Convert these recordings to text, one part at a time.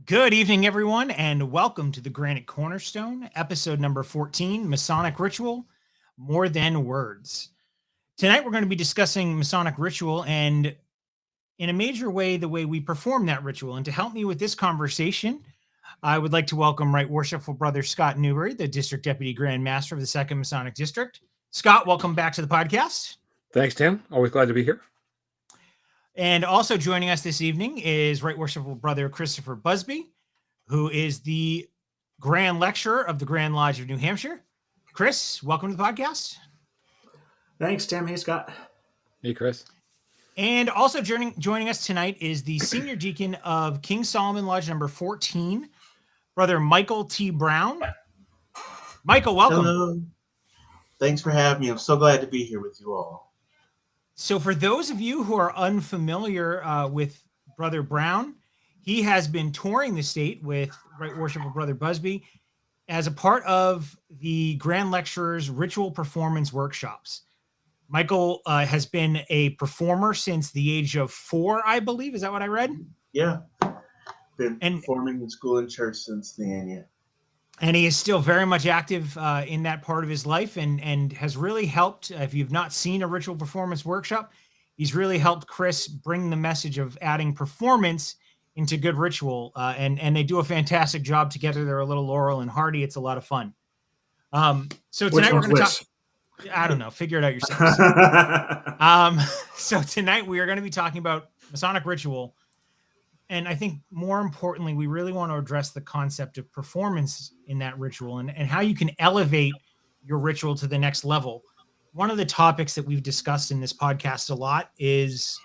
Good evening, everyone, and welcome to the Granite Cornerstone, episode number 14, Masonic Ritual, More Than Words. Tonight, we're going to be discussing Masonic Ritual and, in a major way, the way we perform that ritual. And to help me with this conversation, I would like to welcome Right Worshipful Brother Scott Newberry, the District Deputy Grand Master of the 2nd Masonic District. Scott, welcome back to the podcast. Thanks, Tim. Always glad to be here. And also joining us this evening is Right Worshipful Brother Christopher Busby, who is the Grand Lecturer of the Grand Lodge of New Hampshire. Chris, welcome to the podcast. Thanks, Tim. Hey, Scott. Hey, Chris. And also joining us tonight is the Senior Deacon of King Solomon Lodge number 14, Brother Michael T. Brown. Michael, welcome. Hello. Thanks for having me. I'm so glad to be here with you all. So for those of you who are unfamiliar with Brother Brown, he has been touring the state with Right Worshipful Brother Busby as a part of the Grand Lecturer's Ritual Performance Workshops. Michael has been a performer since the age of 4, I believe. Is that what I read? Yeah. Been performing in school and church since then, yeah. And he is still very much active in that part of his life and has really helped. If you've not seen a ritual performance workshop, he's really helped Chris bring the message of adding performance into good ritual. And they do a fantastic job together. They're a little Laurel and Hardy. It's a lot of fun. So tonight we're going to talk. I don't know. Figure it out yourselves. So tonight we are going to be talking about Masonic Ritual. And I think more importantly, we really want to address the concept of performance in that ritual and how you can elevate your ritual to the next level. One of the topics that we've discussed in this podcast a lot is,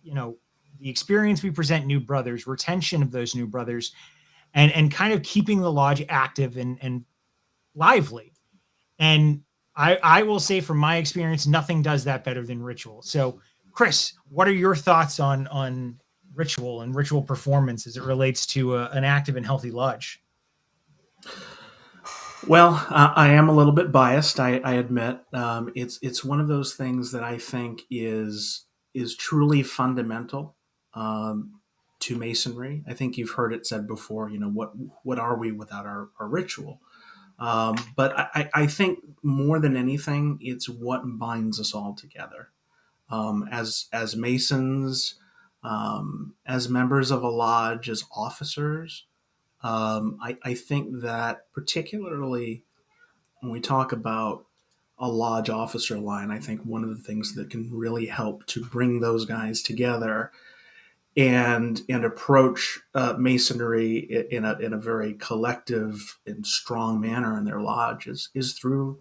the experience we present new brothers, retention of those new brothers, and kind of keeping the lodge active and lively. And I will say from my experience, nothing does that better than ritual. So, Chris, what are your thoughts on ritual and ritual performance as it relates to an active and healthy lodge? Well, I am a little bit biased. I admit it's one of those things that I think is truly fundamental to Masonry. I think you've heard it said before. What are we without our ritual? But I think more than anything, it's what binds us all together as Masons, as members of a lodge, as officers. I think that particularly when we talk about a lodge officer line, I think one of the things that can really help to bring those guys together and approach Masonry in a very collective and strong manner in their lodge is through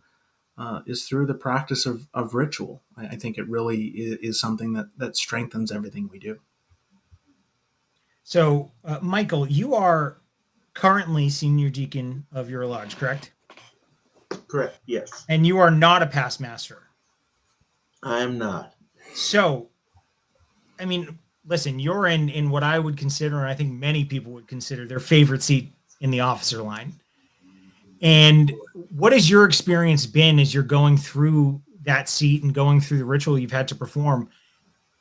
the practice of ritual. I think it really is something that strengthens everything we do. So, Michael, you are currently senior deacon of your lodge, correct? Correct, yes. And you are not a past master. I am not. So, I mean, listen, you're in what I would consider, and I think many people would consider their favorite seat in the officer line. And what has your experience been as you're going through that seat and going through the ritual you've had to perform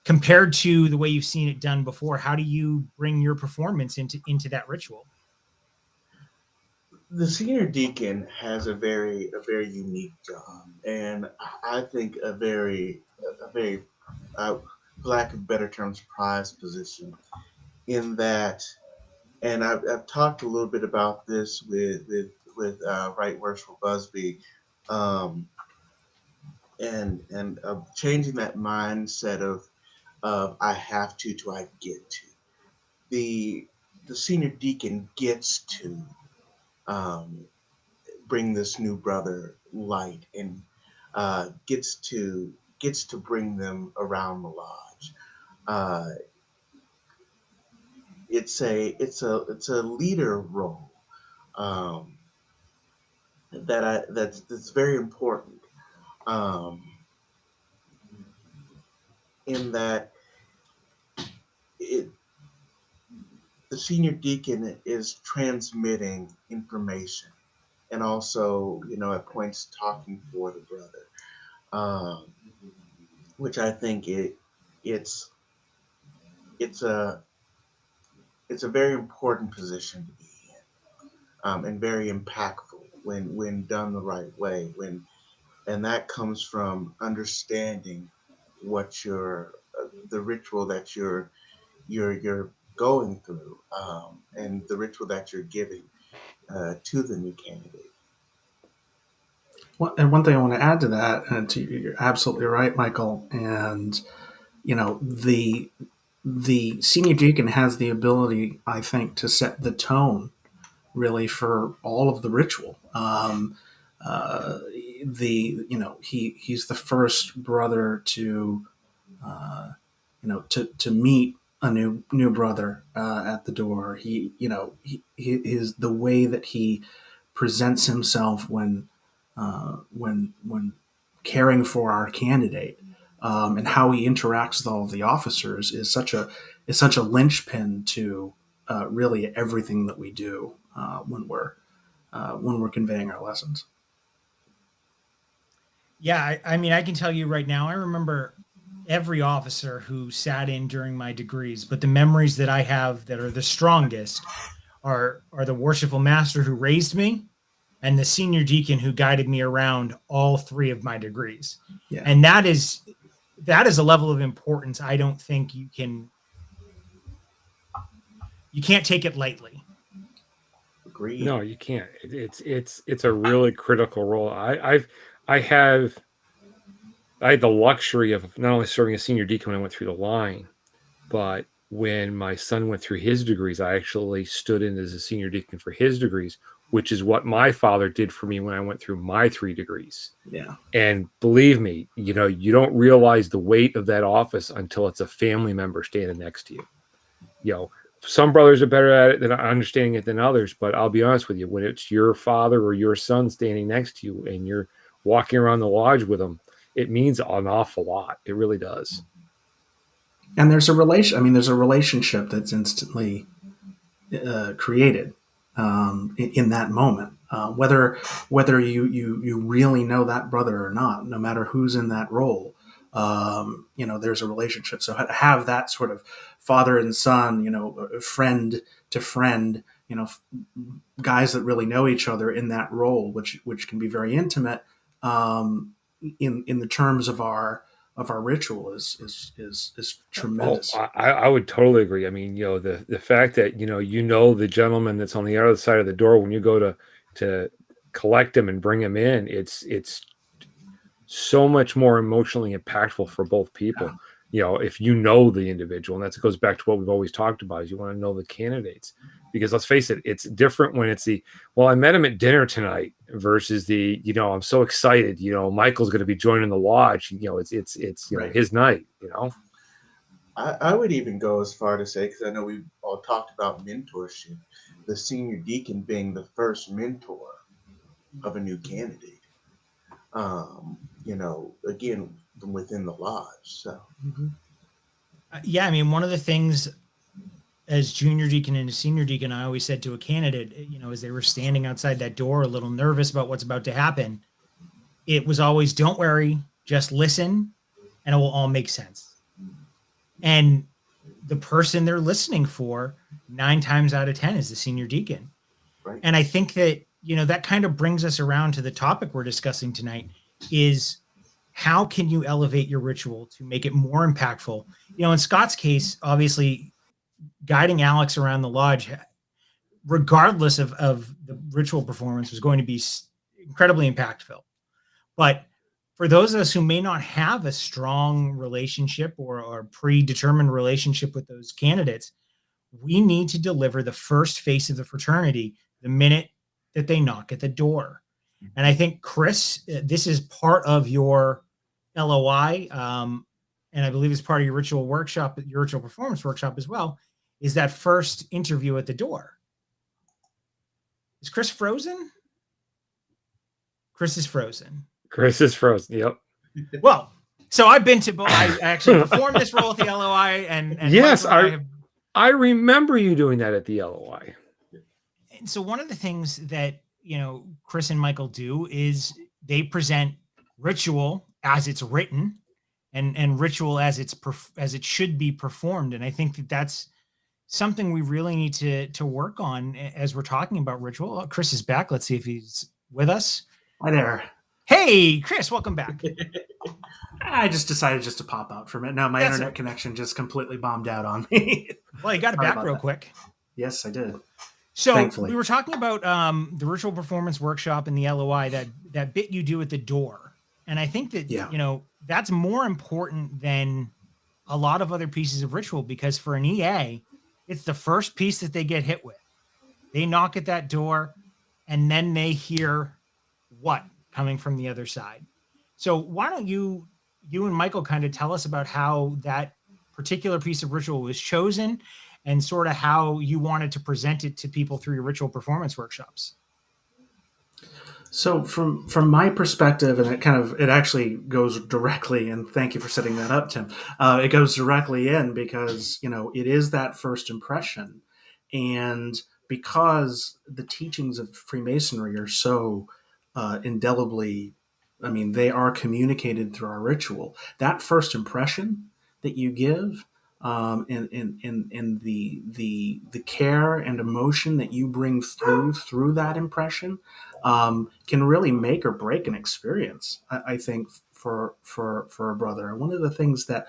compared to the way you've seen it done before? How do you bring your performance into that ritual? The senior deacon has a very unique job, and I think a very lack of better terms, prized position. In that, and I've talked a little bit about this with Right Worshipful Busby, and changing that mindset of I have to I get to. The senior deacon gets to bring this new brother light and gets to bring them around the lodge. It's a leader role that's very important. In that the senior deacon is transmitting information and also, at points talking for the brother, which I think it's a it's a very important position to be in, and very impactful when done the right way. And that comes from understanding what the ritual that you're going through, and the ritual that you're giving to the new candidate. Well, and one thing I want to add to that, and you're absolutely right, Michael. And the senior deacon has the ability, I think, to set the tone really for all of the ritual. He's the first brother to to meet a new brother at the door. His the way that he presents himself when caring for our candidate, and how he interacts with all of the officers is such a linchpin to really everything that we do when we're conveying our lessons. Yeah, I mean, I can tell you right now, I remember every officer who sat in during my degrees, but the memories that I have that are the strongest are the worshipful master who raised me and the senior deacon who guided me around all three of my degrees. Yeah. And that is a level of importance I don't think you can't take it lightly. Agreed. No, you can't. It's a really critical role. I had the luxury of not only serving as senior deacon when I went through the line, but when my son went through his degrees, I actually stood in as a senior deacon for his degrees, which is what my father did for me when I went through my 3 degrees. Yeah. And believe me, you don't realize the weight of that office until it's a family member standing next to you. Some brothers are better at it than understanding it than others, but I'll be honest with you, when it's your father or your son standing next to you and you're walking around the lodge with them, it means an awful lot. It really does. And there's a relationship that's instantly created in that moment, whether you really know that brother or not, no matter who's in that role. There's a relationship. So to have that sort of father and son, friend to friend, guys that really know each other in that role, which can be very intimate, in the terms of our ritual is tremendous. I would totally agree. I mean, the fact that the gentleman that's on the other side of the door when you go to collect him and bring him in, it's so much more emotionally impactful for both people. Yeah. If you know the individual, and that goes back to what we've always talked about, is you want to know the candidates, because let's face it, it's different when it's I met him at dinner tonight versus I'm so excited, Michael's going to be joining the lodge, it's Right. his night, I would even go as far to say, because I know we've all talked about mentorship, the senior deacon being the first mentor of a new candidate. Again, from within the lodge. So, Yeah, I mean, one of the things as junior deacon and senior deacon, I always said to a candidate, as they were standing outside that door, a little nervous about what's about to happen, it was always, don't worry, just listen, and it will all make sense. And the person they're listening for 9 times out of 10 is the senior deacon. right. And I think that, that kind of brings us around to the topic we're discussing tonight is how can you elevate your ritual to make it more impactful? In Scott's case, obviously guiding Alex around the lodge, regardless of the ritual performance, was going to be incredibly impactful. But for those of us who may not have a strong relationship or predetermined relationship with those candidates, we need to deliver the first face of the fraternity the minute that they knock at the door. And I think, Chris, this is part of your LOI, and I believe it's part of your ritual workshop, your ritual performance workshop as well, is that first interview at the door. Is Chris frozen? Chris is frozen. Chris is frozen. Yep. Well, so I've been to, I actually performed this role at the LOI, and yes, I remember you doing that at the LOI. And so one of the things that, Chris and Michael do is they present ritual as it's written and ritual as it should be performed. And I think that that's something we really need to work on as we're talking about ritual. Oh, Chris is back. Let's see if he's with us. Hi there. Hey, Chris, welcome back. I just decided just to pop out for a minute. No, my That's internet okay. connection just completely bombed out on me. Well, you got it Sorry back about real that. quick. Yes, I did. So Thankfully. we were talking about the ritual performance workshop and the LOI, that bit you do at the door. And I think that, Yeah. that's more important than a lot of other pieces of ritual, because for an EA, it's the first piece that they get hit with. They knock at that door and then they hear what coming from the other side. So why don't you and Michael kind of tell us about how that particular piece of ritual was chosen and sort of how you wanted to present it to people through your ritual performance workshops. So from my perspective, and it actually goes directly, and thank you for setting that up, Tim. It goes directly in because it is that first impression, and because the teachings of Freemasonry are so indelibly, I mean, they are communicated through our ritual. That first impression that you give, and the care and emotion that you bring through that impression, can really make or break an experience. I think for a brother. And one of the things that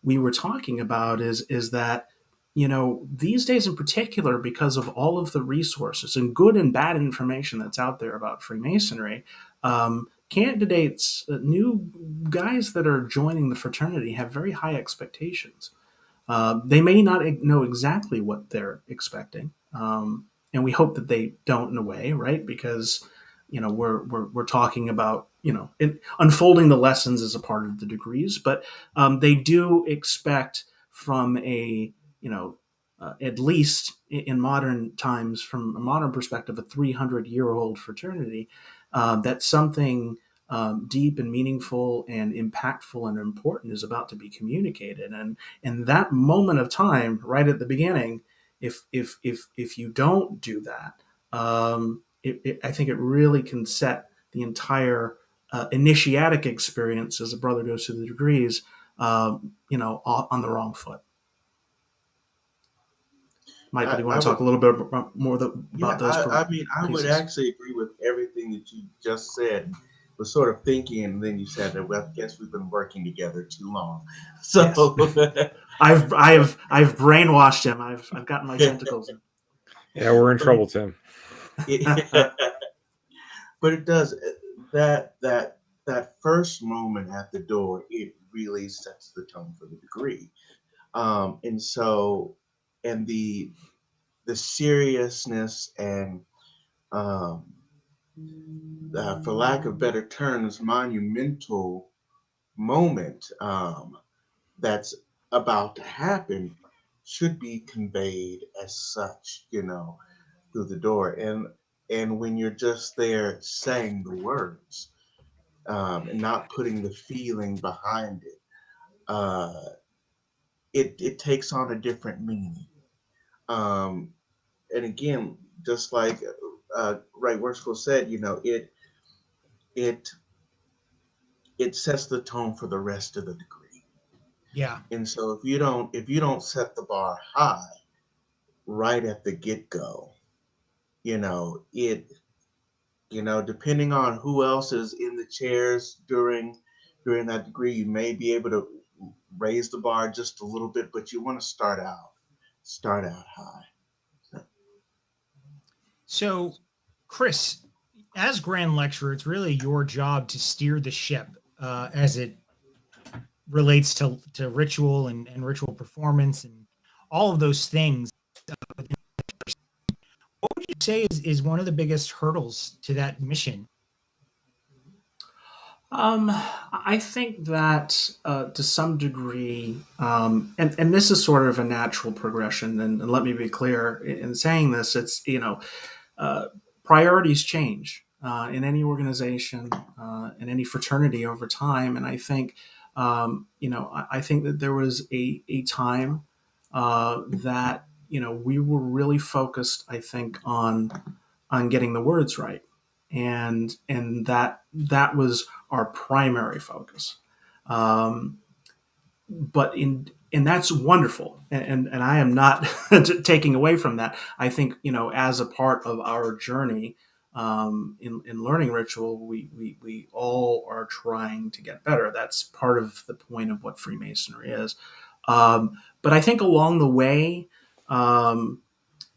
we were talking about is that these days in particular, because of all of the resources and good and bad information that's out there about Freemasonry, candidates, new guys that are joining the fraternity have very high expectations. They may not know exactly what they're expecting, and we hope that they don't in a way, right? Because we're talking about unfolding the lessons as a part of the degrees, but they do expect from a at least in modern times, from a modern perspective, a 300-year-old fraternity, that something deep and meaningful and impactful and important is about to be communicated. And in that moment of time, right at the beginning, if you don't do that, I think it really can set the entire initiatic experience as a brother goes through the degrees, on the wrong foot. Michael, do you want I to would, talk a little bit more yeah, about those I mean, I would pieces? actually agree with everything that you just said. Was sort of thinking, and then you said that. Well, I guess we've been working together too long. Yes, So, I've brainwashed him. I've gotten my tentacles in. Yeah, we're in but trouble, Tim. it, but it does that first moment at the door. It really sets the tone for the degree, and so and the seriousness and um, for lack of better terms, monumental moment that's about to happen should be conveyed as such, through the door. And when you're just there saying the words and not putting the feeling behind it, uh, it takes on a different meaning. Um, and again, just like Right Worshipful said, it it sets the tone for the rest of the degree. Yeah. And so if you don't set the bar high right at the get-go, it depending on who else is in the chairs during that degree, you may be able to raise the bar just a little bit, but you want to start out high. So, So, Chris, as grand lecturer, it's really your job to steer the ship as it relates to ritual and ritual performance and all of those things. What would you say is one of the biggest hurdles to that mission? I think that to some degree, and this is sort of a natural progression. And let me be clear in saying this: it's uh, priorities change in any organization, in any fraternity over time. And I think, I think that there was a time that we were really focused, I think, on getting the words right, and that was our primary focus. But and that's wonderful. And I am not taking away from that. I think, as a part of our journey in learning ritual, we all are trying to get better. That's part of the point of what Freemasonry is. But I think along the way,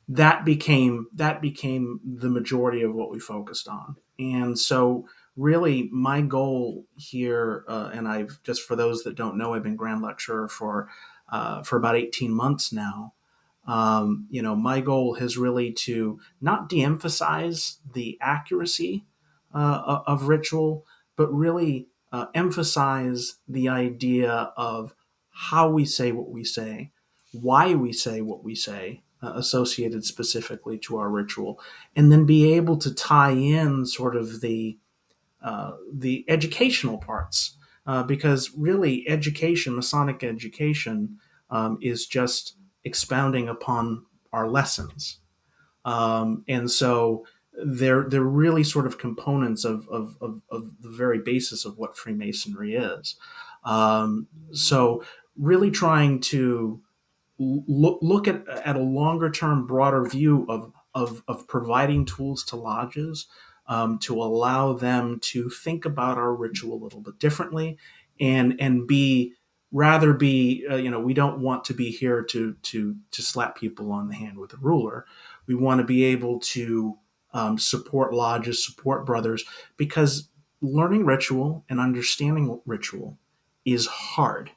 that became the majority of what we focused on. And so really my goal here, and I've just, for those that don't know, I've been Grand Lecturer for about 18 months now. My goal is really to not de-emphasize the accuracy of ritual, but really emphasize the idea of how we say what we say, why we say what we say, associated specifically to our ritual, and then be able to tie in sort of the educational parts, because really education, Masonic education, is just expounding upon our lessons, and so they're really sort of components of the very basis of what Freemasonry is. So really trying to look at a longer term, broader view of providing tools to lodges, to allow them to think about our ritual a little bit differently, and be rather be we don't want to be here to slap people on the hand with a ruler. We want to be able to support lodges, support brothers, because learning ritual and understanding ritual is hard.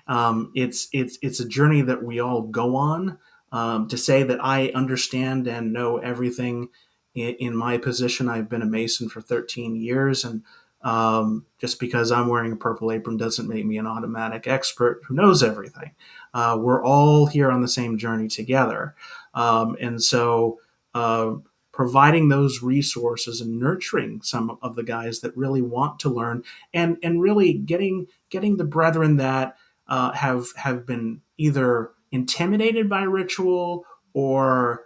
It's a journey that we all go on. To say that I understand and know everything in my position, I've been a Mason for 13 years, and just because I'm wearing a purple apron doesn't make me an automatic expert who knows everything. We're all here on the same journey together, and so providing those resources and nurturing some of the guys that really want to learn, and really getting the brethren that have been either intimidated by ritual, or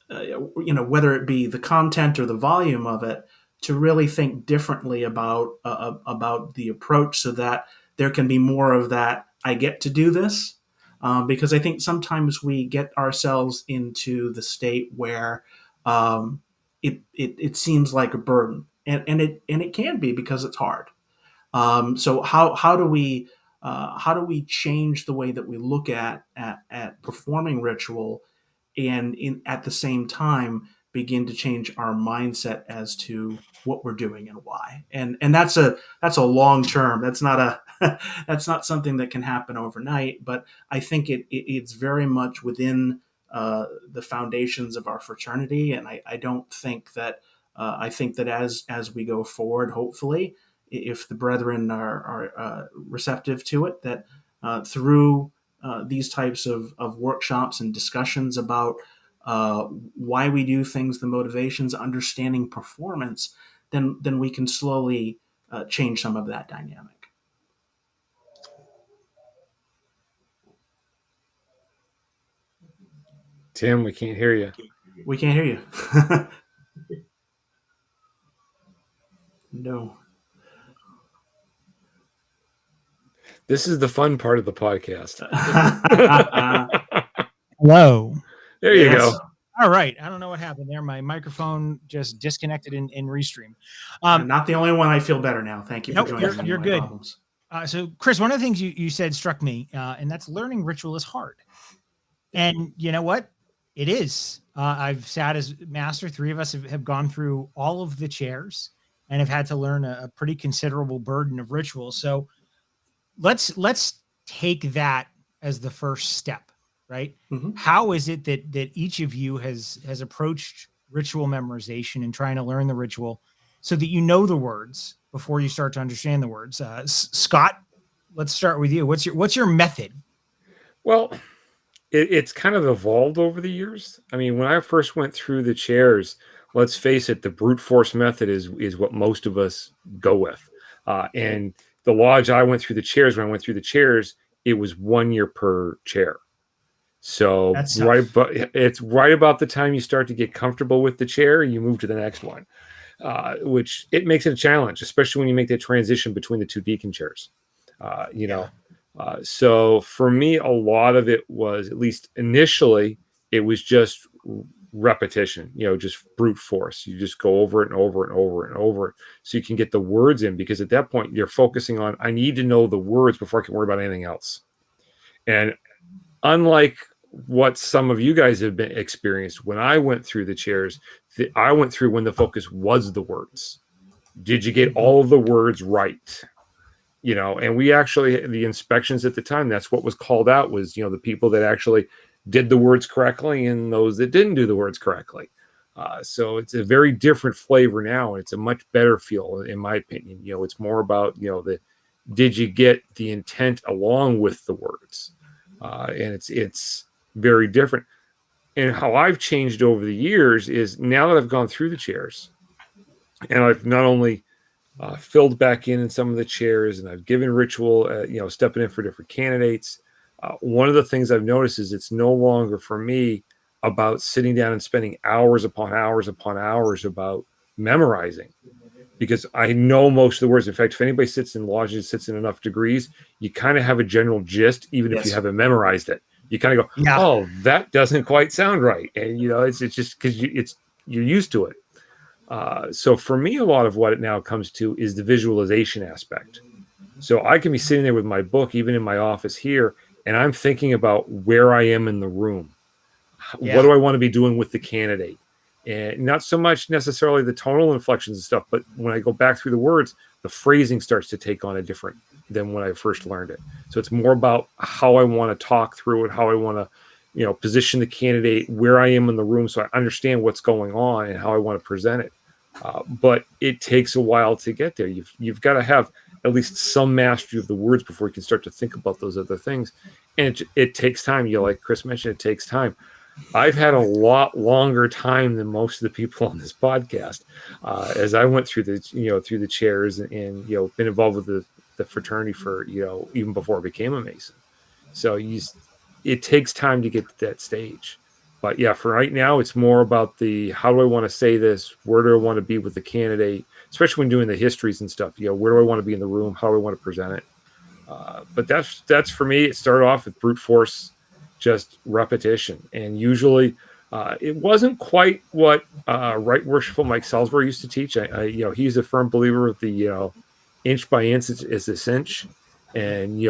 whether it be the content or the volume of it, to really think differently about the approach, so that there can be more of that I get to do this, because I think sometimes we get ourselves into the state where it seems like a burden, and it can be, because it's hard. So how do we change the way that we look at performing ritual, and at the same time begin to change our mindset as to what we're doing and why? And that's a long term. That's not a that's not something that can happen overnight. But I think it's very much within the foundations of our fraternity, and I don't think that I think that as we go forward, hopefully, if the brethren are receptive to it, that through these types of workshops and discussions about why we do things, the motivations, understanding performance, then we can slowly change some of that dynamic. Tim, we can't hear you. We can't hear you. No. This is the fun part of the podcast. Hello. There you go. All right. I don't know what happened there. My microphone just disconnected in Restream. Not the only one. I feel better now. Thank you for joining me. You're good. So, Chris, one of the things you said struck me, and that's learning ritual is hard. And you know what? It is. I've sat as master. 3 of us have gone through all of the chairs and have had to learn a pretty considerable burden of ritual. So let's take that as the first step, right? Mm-hmm. How is it that each of you has approached ritual memorization and trying to learn the ritual so that you know the words before you start to understand the words? Scott, let's start with you. What's your method? Well, it's kind of evolved over the years. I mean, when I first went through the chairs, let's face it, the brute force method is what most of us go with. And the lodge I went through the chairs, when I went through the chairs, it was 1 year per chair. So it's right about the time you start to get comfortable with the chair, you move to the next one, which it makes it a challenge, especially when you make that transition between the 2 deacon chairs. So for me, a lot of it was, at least initially, it was just repetition, just brute force. You just go over it and over and over and over it so you can get the words in, because at that point you're focusing on, I need to know the words before I can worry about anything else. And unlike what some of you guys have been experienced, when I went through the chairs, I went through when the focus was the words. Did you get all of the words right? And we actually, the inspections at the time, that's what was called out, was, the people that actually did the words correctly and those that didn't do the words correctly. So it's a very different flavor now. It's a much better feel, in my opinion. It's more about, did you get the intent along with the words? And it's very different. And how I've changed over the years is, now that I've gone through the chairs, and I've not only filled back in some of the chairs, and I've given ritual, stepping in for different candidates. One of the things I've noticed is it's no longer for me about sitting down and spending hours upon hours upon hours about memorizing, because I know most of the words. In fact, if anybody sits in lodges, sits in enough degrees, you kind of have a general gist, even if you haven't memorized it. You kind of go, oh, that doesn't quite sound right. And, it's just because you're used to it. So for me, a lot of what it now comes to is the visualization aspect. So I can be sitting there with my book, even in my office here, and I'm thinking about where I am in the room. Yeah. What do I want to be doing with the candidate? And not so much necessarily the tonal inflections and stuff, but when I go back through the words, the phrasing starts to take on a different than when I first learned it. So it's more about how I want to talk through it, how I want to, position the candidate, where I am in the room, so I understand what's going on and how I want to present it. But it takes a while to get there. You've got to have at least some mastery of the words before you can start to think about those other things. And it takes time. Like Chris mentioned, it takes time. I've had a lot longer time than most of the people on this podcast, as I went through the chairs and been involved with the fraternity for, even before I became a Mason. So it takes time to get to that stage. But yeah, for right now, it's more about how do I want to say this? Where do I want to be with the candidate? Especially when doing the histories and stuff. Where do I want to be in the room? How do I want to present it? But that's for me. It started off with brute force, just repetition. And usually it wasn't quite what Right Worshipful Mike Salisbury used to teach. He's a firm believer of the inch by inch is a cinch. And,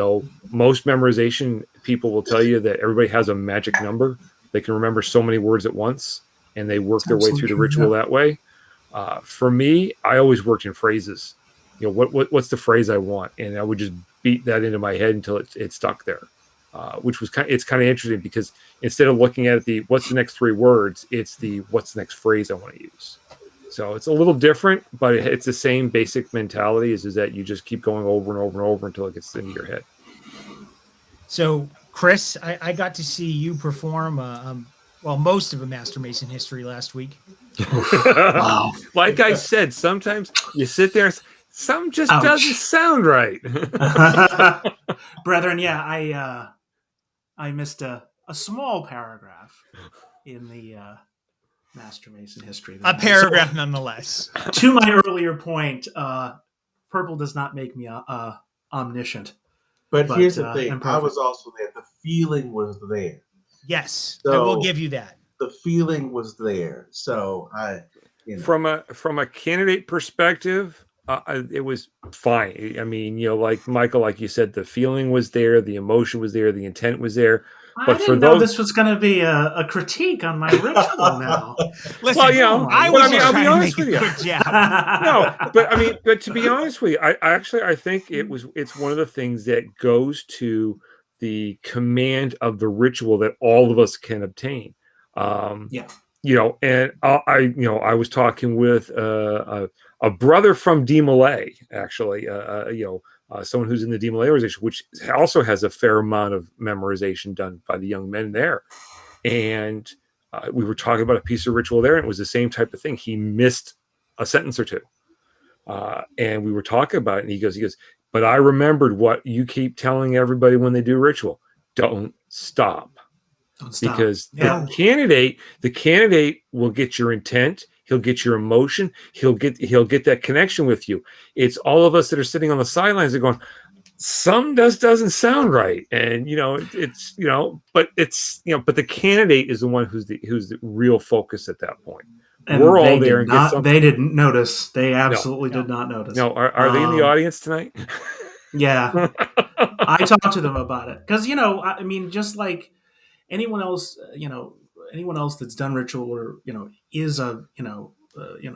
most memorization people will tell you that everybody has a magic number. They can remember so many words at once, and they work their way through the ritual that way. For me, I always worked in phrases. What's the phrase I want? And I would just beat that into my head until it stuck there, which was it's kind of interesting, because instead of looking at it, what's the next 3 words, it's what's the next phrase I want to use. So it's a little different, but it's the same basic mentality is that you just keep going over and over and over until it gets into your head. So, Chris, I got to see you perform most of a Master Mason history last week. Wow. Like I said, sometimes you sit there and something just doesn't sound right. Brethren, yeah, I missed a small paragraph in the Master Mason history. A paragraph, nonetheless. To my earlier point, purple does not make me omniscient. But here's the thing. I was also there. The feeling was there. Yes, so I will give you that. The feeling was there. So from a candidate perspective, it was fine. I mean, like Michael, like you said, the feeling was there, the emotion was there, the intent was there. But I didn't know this was going to be a critique on my ritual now. Listen, well, I'll be honest with you. No, but to be honest with you, I think it's one of the things that goes to the command of the ritual that all of us can obtain. And I was talking with a brother from DeMolay, actually, someone who's in the Memorization, which also has a fair amount of memorization done by the young men there. And we were talking about a piece of ritual there, and it was the same type of thing. He missed a sentence or two. And we were talking about it, and he goes, but I remembered what you keep telling everybody when they do ritual. Don't stop. Because the candidate will get your intent. He'll get your emotion. He'll get that connection with you. It's all of us that are sitting on the sidelines. They're going, some doesn't sound right, and it's but it's but the candidate is the one who's the real focus at that point. We're And all there and get they something. didn't notice. They No, absolutely did No. not notice. no, are they in the audience tonight? Yeah, I talked to them about it because I mean, just like anyone else, anyone else that's done ritual or is a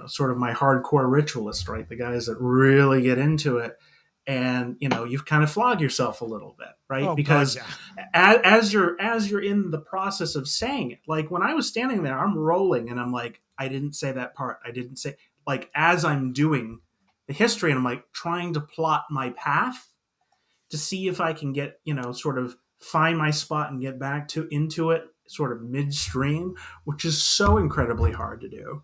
sort of my hardcore ritualist, right? The guys that really get into it, and you've kind of flogged yourself a little bit, right? Oh God, Because yeah. as you're in the process of saying it, like when I was standing there, I'm rolling and I'm like, I didn't say that part. I didn't say, like, as I'm doing the history, and I'm like trying to plot my path to see if I can get, sort of find my spot and get back to into it sort of midstream, which is so incredibly hard to do.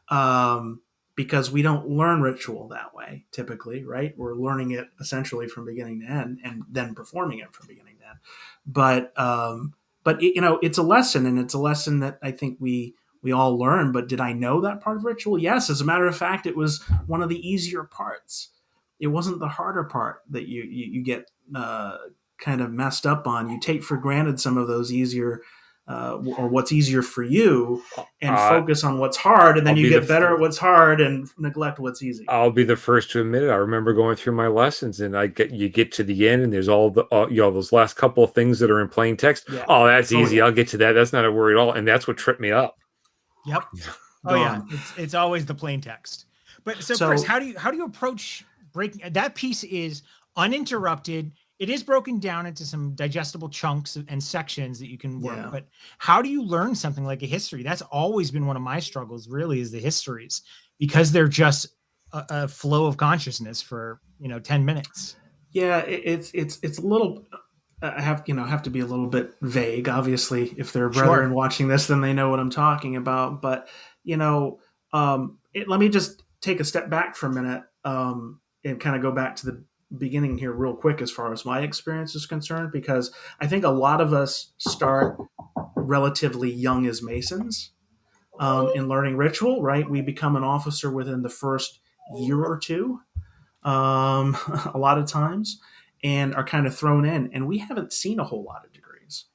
Um, because we don't learn ritual that way typically, right? We're learning it essentially from beginning to end and then performing it from beginning to end. But it's a lesson, and it's a lesson that I think we all learn. But did I know that part of ritual? Yes. As a matter of fact, it was one of the easier parts. It wasn't the harder part that you get kind of messed up on. You take for granted some of those easier or what's easier for you, and uh, focus on what's hard, and then I'll you be get better at what's hard and neglect what's easy. I'll be the first to admit it. I remember going through my lessons, and you get to the end, and there's all the those last couple of things that are in plain text. Yeah. Oh, that's Oh, easy. yeah. I'll get to that. That's not a worry at all, and that's what tripped me up. Yep. Oh yeah, Gone. it's always the plain text. But so So- Chris, how do you approach breaking that piece? Is uninterrupted. It is broken down into some digestible chunks and sections that you can work. Yeah. But how do you learn something like a history? That's always been one of my struggles. Really, is the histories, because they're just a flow of consciousness for 10 minutes. Yeah, it's a little. I have to be a little bit vague. Obviously, if there are brethren Sure. watching this, then they know what I'm talking about. But let me just take a step back for a minute, and kind of go back to the beginning here real quick as far as my experience is concerned, because I think a lot of us start relatively young as Masons, in learning ritual. Right, we become an officer within the first year or two, a lot of times, and are kind of thrown in, and we haven't seen a whole lot of degrees.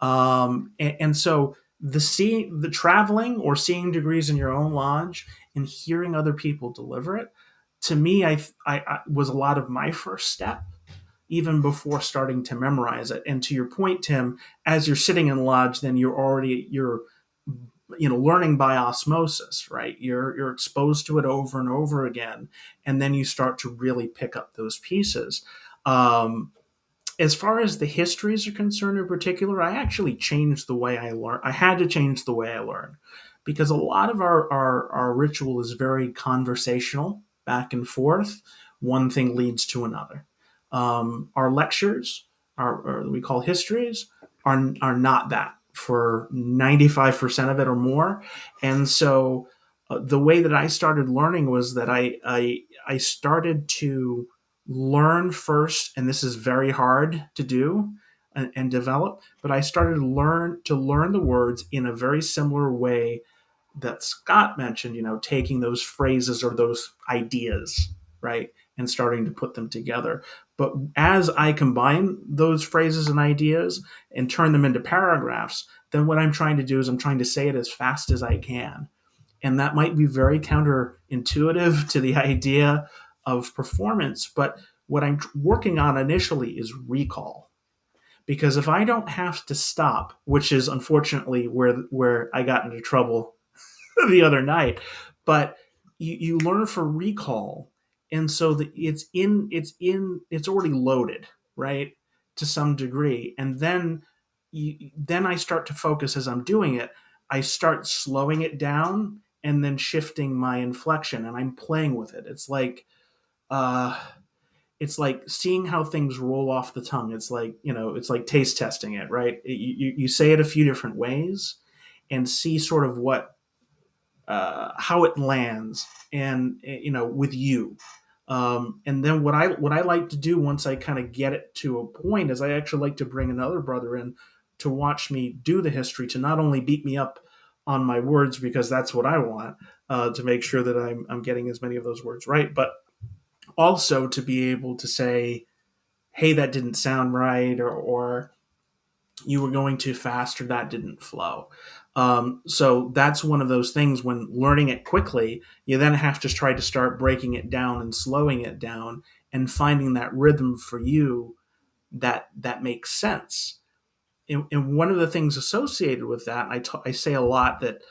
And so the traveling or seeing degrees in your own lodge and hearing other people deliver it, to me, I was a lot of my first step, even before starting to memorize it. And to your point, Tim, as you're sitting in lodge, then you're learning by osmosis, right? You're exposed to it over and over again, and then you start to really pick up those pieces. As far as the histories are concerned in particular, I actually changed the way I learn. I had to change the way I learn, because a lot of our ritual is very conversational, back and forth. One thing leads to another. Our lectures, or we call histories, are not that for 95% of it or more. And so the way that I started learning was that I started to learn first, and this is very hard to do and develop, but I started to learn the words in a very similar way that Scott mentioned, taking those phrases or those ideas, right, and starting to put them together. But as I combine those phrases and ideas and turn them into paragraphs, then what I'm trying to do is I'm trying to say it as fast as I can. And that might be very counterintuitive to the idea of performance, but what I'm working on initially is recall. Because if I don't have to stop, which is unfortunately where I got into trouble the other night, but you learn for recall, and so that it's already loaded, right, to some degree, and then I start to focus as I'm doing it. I start slowing it down and then shifting my inflection, and I'm playing with it. Uh, it's like seeing how things roll off the tongue. It's like taste testing it, right? You say it a few different ways and see sort of how it lands, and with you. And then what I like to do once I kind of get it to a point is I actually like to bring another brother in to watch me do the history, to not only beat me up on my words, because that's what I want, to make sure that I'm getting as many of those words right, but also to be able to say, hey, that didn't sound right, or you were going too fast, or that didn't flow. So that's one of those things when learning it quickly, you then have to try to start breaking it down and slowing it down and finding that rhythm for you that makes sense. And one of the things associated with that, I say a lot that,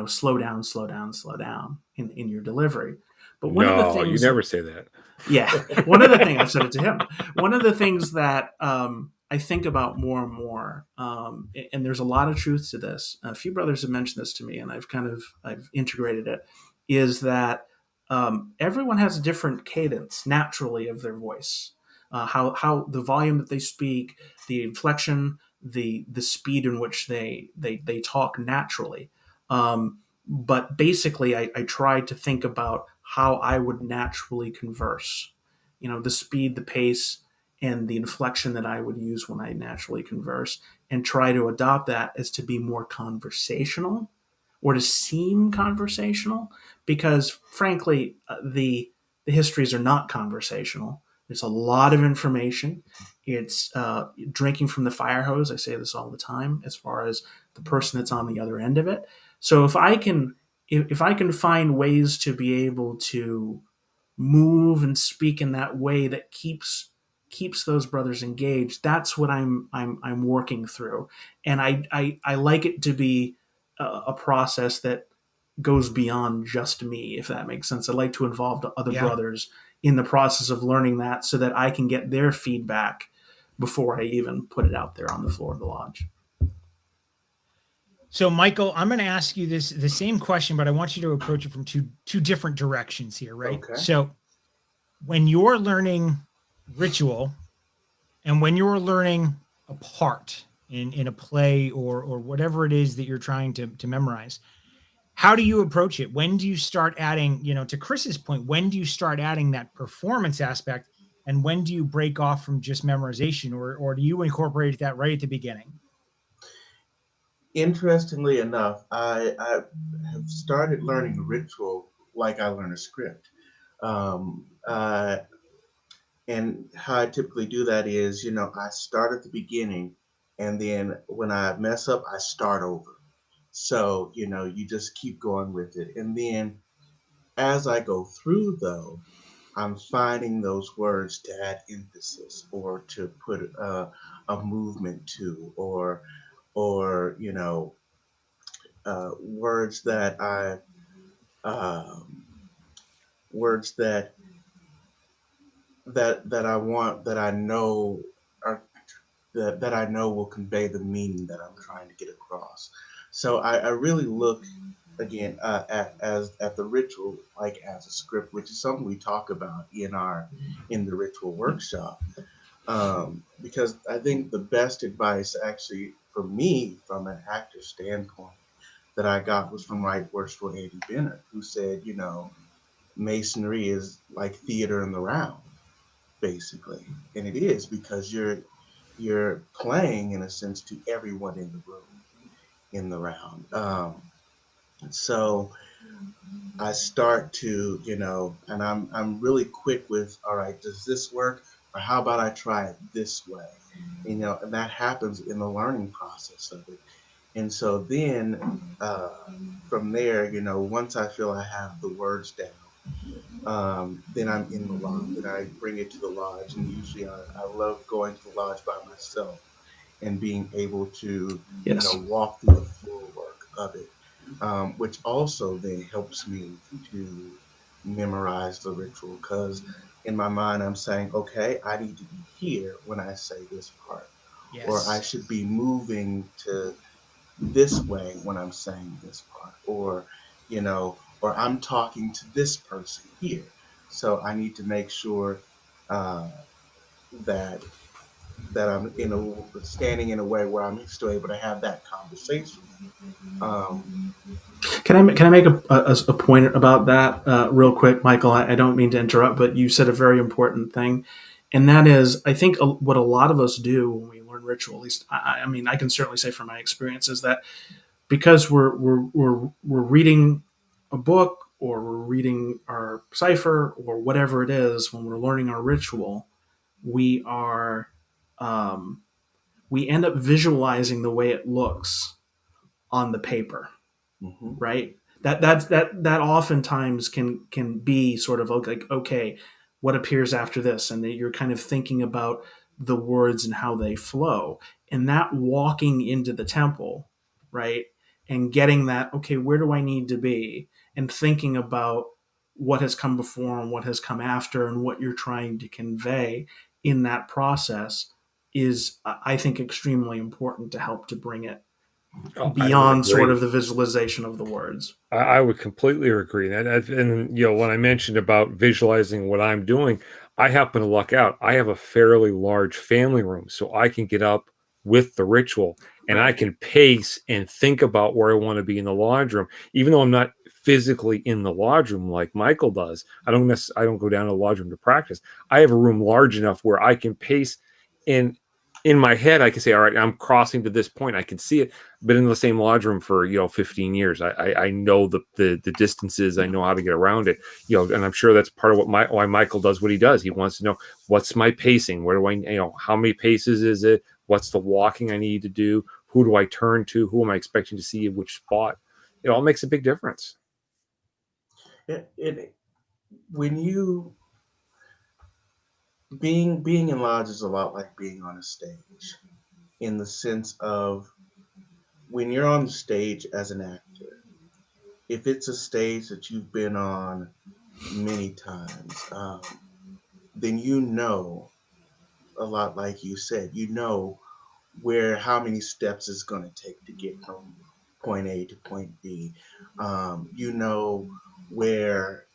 slow down, slow down, slow down in your delivery. But one of the No, you things, never say that. yeah, one of the things, I've said it to him, one of the things that I think about more and more, and there's a lot of truth to this. A few brothers have mentioned this to me, and I've integrated it, is that everyone has a different cadence naturally of their voice, how the volume that they speak, the inflection, the speed in which they talk naturally. But basically, I tried to think about how I would naturally converse. The speed, the pace, and the inflection that I would use when I naturally converse, and try to adopt that as to be more conversational or to seem conversational, because frankly, the histories are not conversational. There's a lot of information. It's drinking from the fire hose. I say this all the time as far as the person that's on the other end of it. So if I can find ways to be able to move and speak in that way that keeps those brothers engaged, that's what I'm working through. And I like it to be a process that goes beyond just me, if that makes sense. I like to involve the other Yeah. brothers in the process of learning that, so that I can get their feedback before I even put it out there on the floor of the lodge. So, Michael, I'm going to ask you the same question, but I want you to approach it from two different directions here, right? Okay. So, when you're learning ritual and when you're learning a part in a play or whatever it is that you're trying to memorize, how do you approach it? When do you start adding, to Chris's point, when do you start adding that performance aspect, and when do you break off from just memorization, or do you incorporate that right at the beginning? Interestingly enough, I have started learning a ritual like I learn a script. Um, uh, and how I typically do that is, I start at the beginning, and then when I mess up, I start over. So, you just keep going with it. And then as I go through, though, I'm finding those words to add emphasis or to put a movement to, or words that um, words that I want, that I know are that I know will convey the meaning that I'm trying to get across. So I really look again at the ritual like as a script, which is something we talk about in the ritual workshop. Because I think the best advice, actually, for me, from an actor standpoint, that I got was from Right Worshipful Eddie Bennett, who said, masonry is like theater in the round, basically, and it is because you're playing in a sense to everyone in the room in the round. So I start to, and I'm really quick with, all right, does this work? Or how about I try it this way? And that happens in the learning process of it. And so then from there, once I feel I have the words down, then I'm in the lodge. Then I bring it to the lodge, and usually I love going to the lodge by myself and being able to, Yes. walk through the floor work of it, which also then helps me to memorize the ritual, because in my mind I'm saying, okay, I need to be here when I say this part, or I Yes. should be moving to this way when I'm saying this part, or I'm talking to this person here. So I need to make sure uh, that I'm standing in a way where I'm still able to have that conversation. Um, Can I make a point about that real quick, Michael? I don't mean to interrupt, but you said a very important thing, and that is, I think what a lot of us do when we learn ritual, at least I mean, I can certainly say from my experience, is that because we're reading a book, or we're reading our cipher, or whatever it is, when we're learning our ritual, we are um, we end up visualizing the way it looks on the paper, Mm-hmm. right? That oftentimes can be sort of like, okay, what appears after this, and that you're kind of thinking about the words and how they flow, and that walking into the temple, right, and getting that, okay, where do I need to be, and thinking about what has come before and what has come after and what you're trying to convey in that process is, I think, extremely important to help to bring it Oh, I would beyond sort agree. of the visualization of the words. I would completely agree. And when I mentioned about visualizing what I'm doing, I happen to luck out. I have a fairly large family room, so I can get up with the ritual and I Right. can pace and think about where I want to be in the lodge room, even though I'm not physically in the lodge room like Michael does. I don't go down to the lodge room to practice. I have a room large enough where I can pace, and in my head I can say, all right, I'm crossing to this point. I can see it. Been in the same lodge room for 15 years. I know the distances. I know how to get around it. And I'm sure that's part of why Michael does what he does. He wants to know, what's my pacing. Where do I, how many paces is it? What's the walking I need to do? Who do I turn to? Who am I expecting to see in which spot? It all makes a big difference. It when you being in lodge is a lot like being on a stage, in the sense of when you're on the stage as an actor, if it's a stage that you've been on many times, then you know, a lot like you said, you know where how many steps it's going to take to get from point A to point B. You know where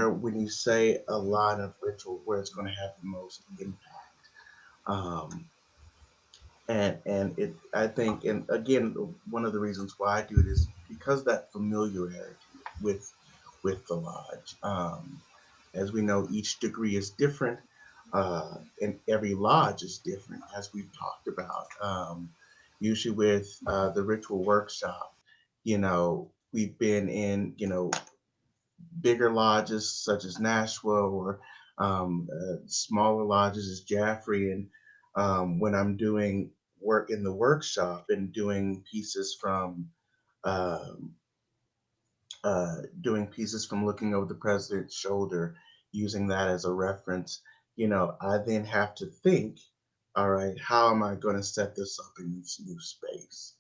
when you say a line of ritual, where it's going to have the most impact. Um, and it, I think, and again, one of the reasons why I do it is because that familiarity with the lodge. As we know, each degree is different, and every lodge is different, as we've talked about. Usually with the ritual workshop, we've been in, bigger lodges such as Nashua, or smaller lodges as Jaffrey. And when I'm doing work in the workshop and um, doing pieces from Looking Over the President's Shoulder, using that as a reference, I then have to think, all right, how am I going to set this up in this new space?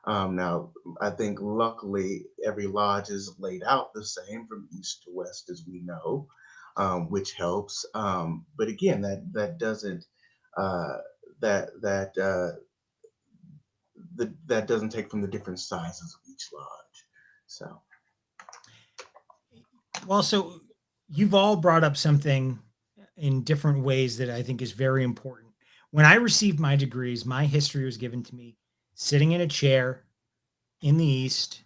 Now, I think luckily every lodge is laid out the same from east to west, as we know, which helps. But again, that doesn't uh, that that that doesn't take from the different sizes of each lodge. So Well, so you've all brought up something in different ways that I think is very important. When I received my degrees, my history was given to me sitting in a chair in the East,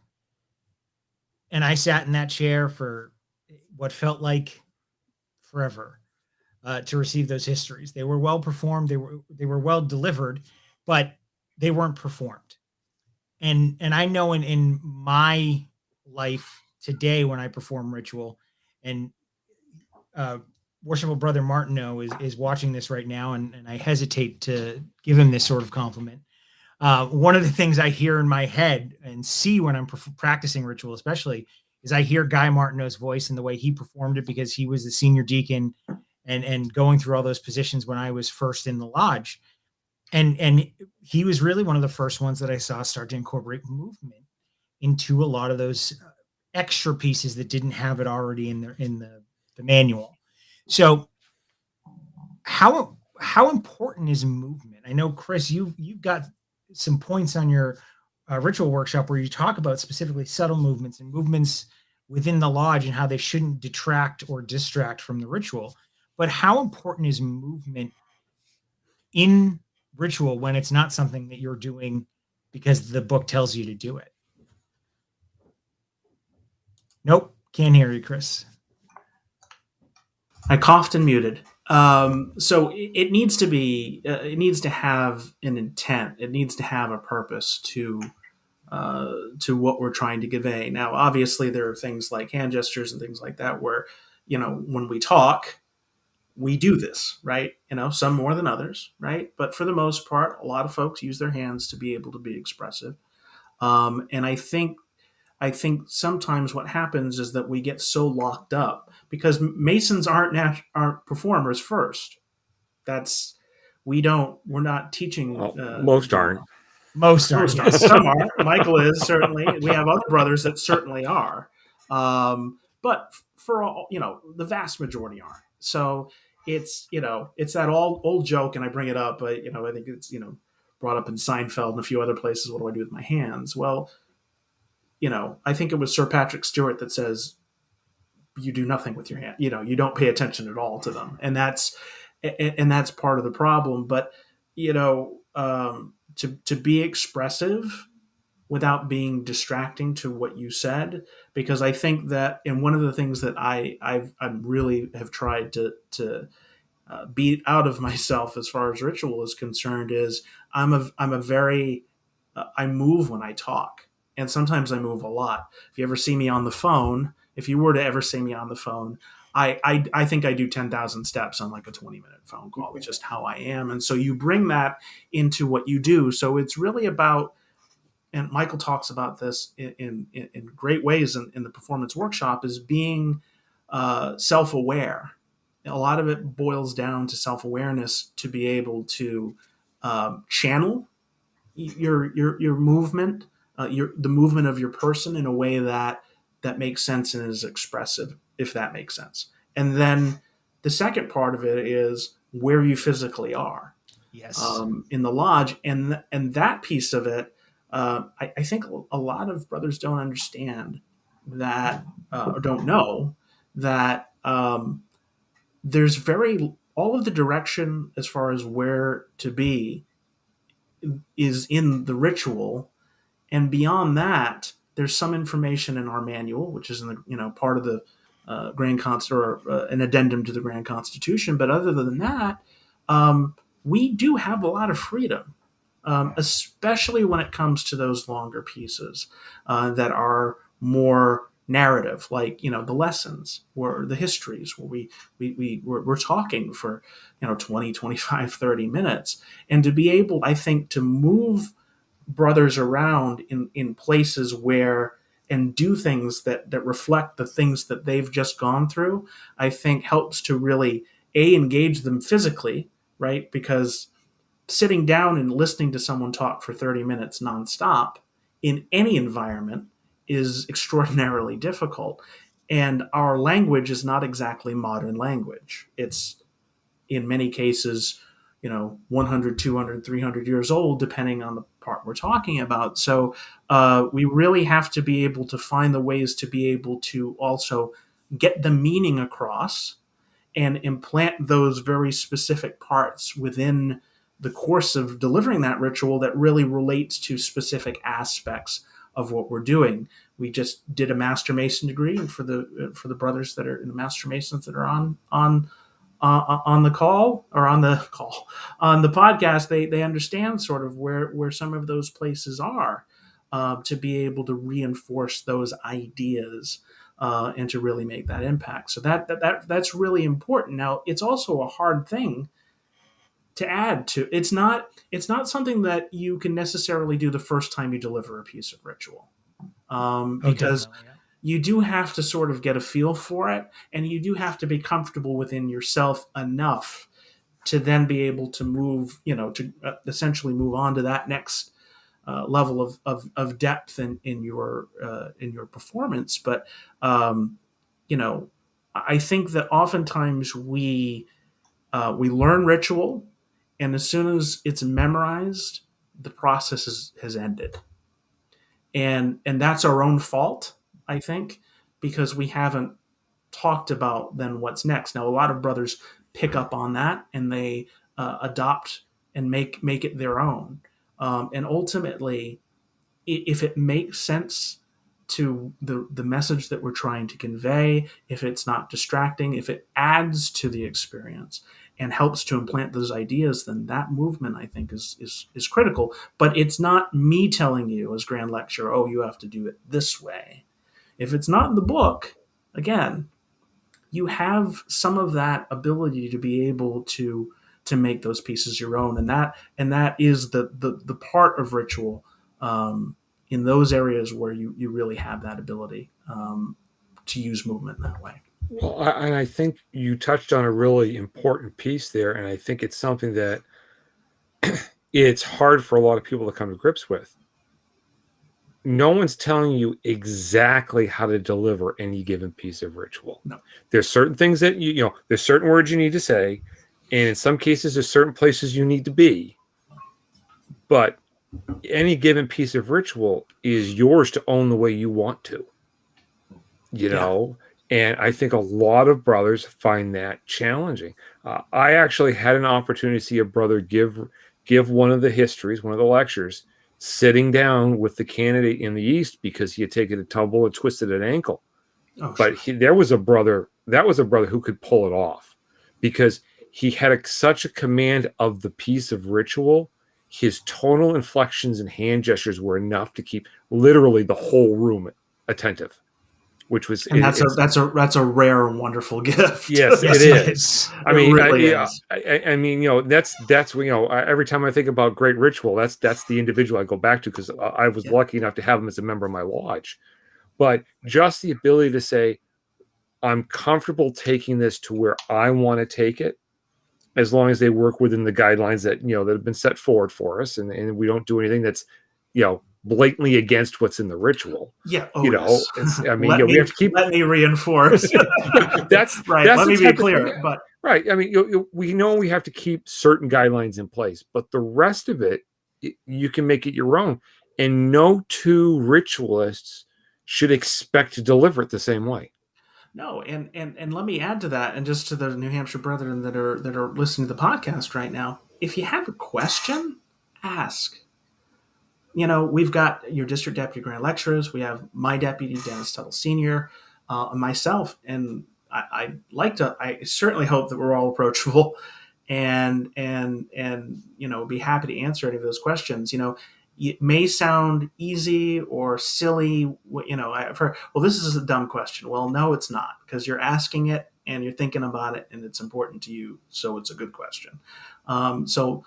and I sat in that chair for what felt like forever to receive those histories. They were well performed, they were well delivered, but they weren't performed. And I know in my life today when I perform ritual, and uh, worshipful brother Martineau is watching this right now, and I hesitate to give him this sort of compliment. One of the things I hear in my head and see when I'm practicing ritual, especially, is I hear Guy Martineau's voice and the way he performed it because he was the senior deacon and going through all those positions when I was first in the lodge, and he was really one of the first ones that I saw start to incorporate movement into a lot of those extra pieces that didn't have it already in the manual. So how important is movement? I know, Chris, you've got some points on your ritual workshop where you talk about specifically subtle movements and movements within the lodge and how they shouldn't detract or distract from the ritual. But how important is movement in ritual when it's not something that you're doing because the book tells you to do it? Nope, can't hear you, Chris. I coughed and muted. So it needs to be. It needs to have an intent. It needs to have a purpose to what we're trying to convey. Now, obviously, there are things like hand gestures and things like that where, when we talk, we do this, right? Some more than others, right? But for the most part, a lot of folks use their hands to be able to be expressive. And I think sometimes what happens is that we get so locked up because Masons aren't performers first. That's we're not teaching. Most aren't. Most aren't, Most aren't. yes. Some are. Michael is certainly. We have other brothers that certainly are, but for all, the vast majority aren't. So it's that old joke, and I bring it up. I think it's brought up in Seinfeld and a few other places. What do I do with my hands? Well, I think it was Sir Patrick Stewart that says you do nothing with your hand. You don't pay attention at all to them, and that's part of the problem. But to be expressive without being distracting to what you said, because I think that, and one of the things that I really have tried to beat out of myself as far as ritual is concerned is I'm a very I move when I talk, and sometimes I move a lot. If you ever see me on the phone, if you were to ever see me on the phone, I think I do 10,000 steps on like a 20-minute phone call. It's just how I am. And so you bring that into what you do. So it's really about, and Michael talks about this in great ways in the performance workshop, is being self-aware. A lot of it boils down to self-awareness to be able to channel your movement, the movement of your person in a way that makes sense and is expressive, if that makes sense. And then the second part of it is where you physically are, Yes. in the lodge, and that piece of it, I think a lot of brothers don't understand that, or don't know that, there's all of the direction as far as where to be is in the ritual, and beyond that, there's some information in our manual, which is in the part of the Grand or an addendum to the Grand Constitution. But other than that, we do have a lot of freedom, especially when it comes to those longer pieces that are more narrative, like the lessons or the histories, where we're talking for 20, 25, 30 minutes, and to be able, I think, to move brothers around in places where, and do things that reflect the things that they've just gone through, I think helps to really engage them physically, right? Because sitting down and listening to someone talk for 30 minutes nonstop in any environment is extraordinarily difficult. And our language is not exactly modern language. It's in many cases 100, 200, 300 years old, depending on the part we're talking about. So we really have to be able to find the ways to be able to also get the meaning across and implant those very specific parts within the course of delivering that ritual that really relates to specific aspects of what we're doing. We just did a Master Mason degree, and for the brothers that are in the Master Masons that are on the call, or on the podcast, they understand sort of where some of those places are, to be able to reinforce those ideas, and to really make that impact. So that's really important. Now, it's also a hard thing to add to. It's not something that you can necessarily do the first time you deliver a piece of ritual, because you do have to sort of get a feel for it, and you do have to be comfortable within yourself enough to then be able to move, to essentially move on to that next level of depth in your performance. But I think that oftentimes we learn ritual, and as soon as it's memorized, the process has ended, and that's our own fault, I think, because we haven't talked about then what's next. Now, a lot of brothers pick up on that, and they adopt and make it their own. And ultimately, if it makes sense to the message that we're trying to convey, if it's not distracting, if it adds to the experience and helps to implant those ideas, then that movement, I think, is critical. But it's not me telling you as Grand Lecturer, oh, you have to do it this way. If it's not in the book, again, you have some of that ability to be able to make those pieces your own, and that is the part of ritual, in those areas where you really have that ability, to use movement in that way. Well, and I think you touched on a really important piece there, and I think it's something that it's hard for a lot of people to come to grips with. No one's telling you exactly how to deliver any given piece of ritual. No. There's certain things that there's certain words you need to say, and in some cases there's certain places you need to be. But any given piece of ritual is yours to own the way you want to. And I think a lot of brothers find that challenging. I actually had an opportunity to see a brother give one of the histories, one of the lectures, sitting down with the candidate in the East because he had taken a tumble and twisted an ankle. Oh, But sure. that was a brother who could pull it off because he had such a command of the piece of ritual. His tonal inflections and hand gestures were enough to keep literally the whole room attentive, which was And that's a rare and wonderful gift. Yes, Yes, it is. I mean, really is. I mean, that's every time I think about great ritual, that's the individual I go back to because I was lucky enough to have him as a member of my lodge. But just the ability to say, I'm comfortable taking this to where I want to take it, as long as they work within the guidelines that that have been set forward for us, and we don't do anything that's blatantly against what's in the ritual. Yeah. Oh, yes. We have to keep. Let me reinforce. That's right. That's let me be clear. But right. I mean, we know we have to keep certain guidelines in place, but the rest of it, you can make it your own. And no two ritualists should expect to deliver it the same way. no, and let me add to that, and just to the New Hampshire brethren that are listening to the podcast right now, if you have a question, ask. We've got your district deputy grant lecturers. We have my deputy, Dennis Tuttle Sr., and myself. And I certainly hope that we're all approachable and be happy to answer any of those questions. It may sound easy or silly. I've heard, well, this is a dumb question. Well, no, it's not, because you're asking it and you're thinking about it and it's important to you. So it's a good question. So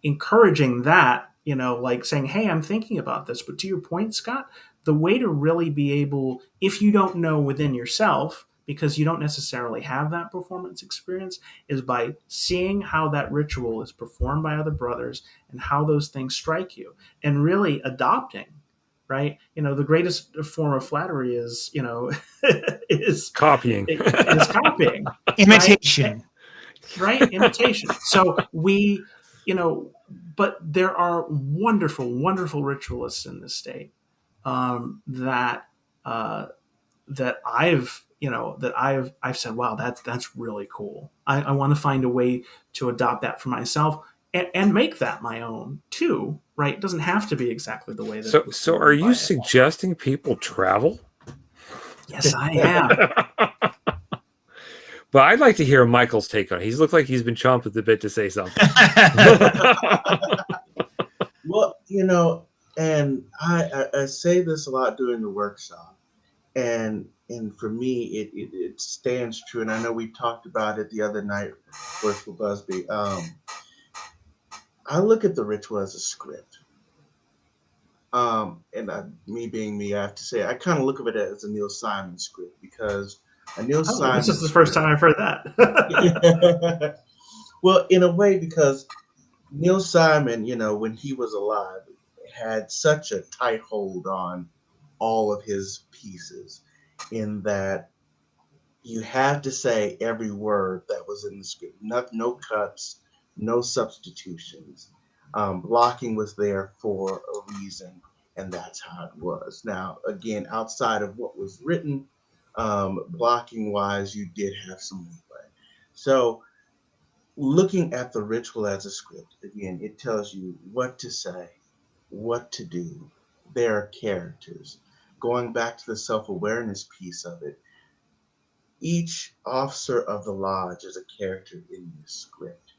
encouraging that, like saying, hey, I'm thinking about this. But to your point, Scott, the way to really be able, if you don't know within yourself, because you don't necessarily have that performance experience, is by seeing how that ritual is performed by other brothers and how those things strike you, and really adopting. Right, the greatest form of flattery is, is Copying, is copying, imitation. right? Imitation. So but there are wonderful, wonderful ritualists in this state, that I've said, wow, that's really cool. I want to find a way to adopt that for myself and make that my own too. Right? It doesn't have to be exactly the way that. So are you suggesting people travel? Yes, I am. But I'd like to hear Michael's take on it. He's looked like he's been chomping at the bit to say something. Well, and I say this a lot during the workshop, and for me, it stands true. And I know we talked about it the other night, Worshipful Busby. I look at the ritual as a script. Me being me, I have to say, I kind of look at it as a Neil Simon script, because this is the first time I've heard that. Well, in a way, because Neil Simon, when he was alive, had such a tight hold on all of his pieces, in that you have to say every word that was in the script. No cuts, no substitutions. Blocking was there for a reason, and that's how it was. Now, again, outside of what was written, blocking wise, you did have some leeway. So, looking at the ritual as a script, again, it tells you what to say, what to do. There are characters. Going back to the self-awareness piece of it, each officer of the lodge is a character in this script.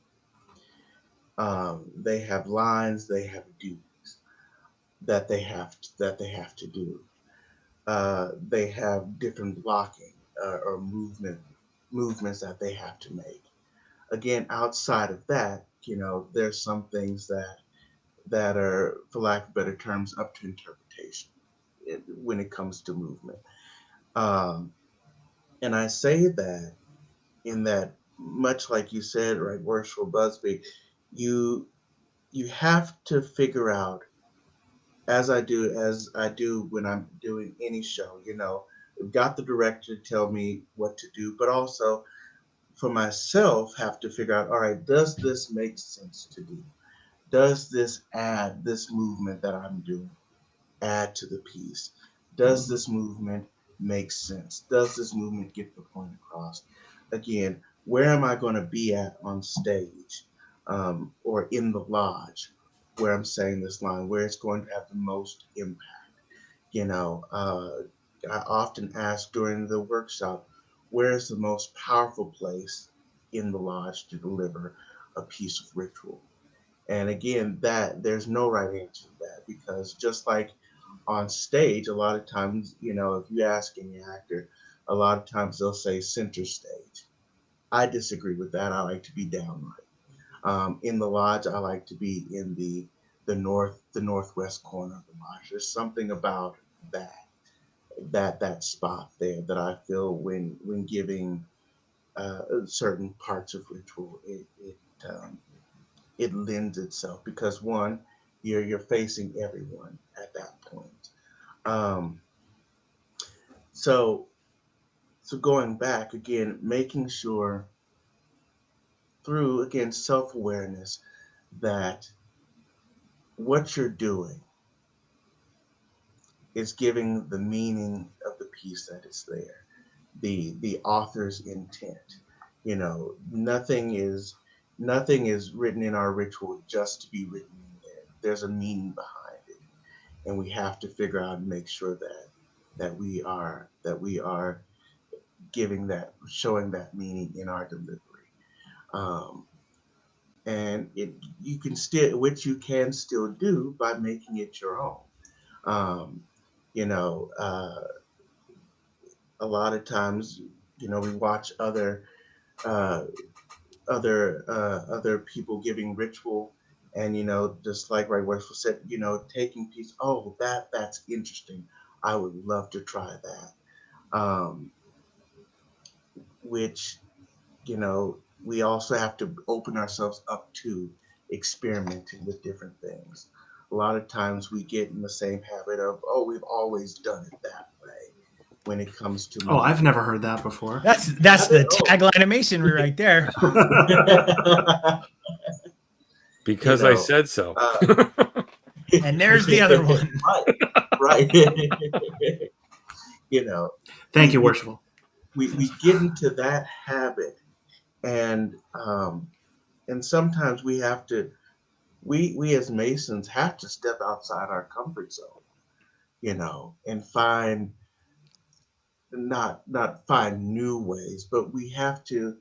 They have lines, they have duties that they have to do. They have different blocking or movement movements that they have to make. Again, outside of that, there's some things that are, for lack of better terms, up to interpretation when it comes to movement. Um, and I say that in that, much like you said, right, Worshipful Busby, you you have to figure out, as I do when I'm doing any show. I've got the director to tell me what to do, but also for myself have to figure out, all right, does this make sense to do? Does this add this movement that I'm doing add to the piece? Does this movement make sense? Does this movement get the point across? Again, where am I going to be at on stage, or in the lodge where I'm saying this line, where it's going to have the most impact? I often ask during the workshop, where is the most powerful place in the lodge to deliver a piece of ritual? And again, that there's no right answer to that, because just like on stage, a lot of times, if you ask any actor, a lot of times they'll say center stage. I disagree with that. I like to be downright. In the lodge, I like to be in the northwest corner of the lodge. There's something about that spot there that I feel when giving certain parts of ritual, it lends itself, because one, you're facing everyone at that point. Um, so so going back again, making sure through again self-awareness that what you're doing is giving the meaning of the piece that is there, the author's intent. Nothing is written in our ritual just to be written in there. There's a meaning behind it, and we have to figure out and make sure that we are giving that, showing that meaning in our delivery. Um, and you can still, which you can still do by making it your own. Um, you know, uh, a lot of times, we watch uh, other people giving ritual, and just like Right Worshipful said, taking piece. Oh, that's interesting. I would love to try that. Which we also have to open ourselves up to experimenting with different things. A lot of times we get in the same habit of, oh, we've always done it that way when it comes to Oh, I've movement. never heard that before. That's the tagline of masonry right there. you Because I know, said so. uh, And there's the other one. right, right. you know, Thank we, you, we Worshipful. we get into that habit, and and sometimes we as Masons have to step outside our comfort zone, and find, not find new ways, but we have to.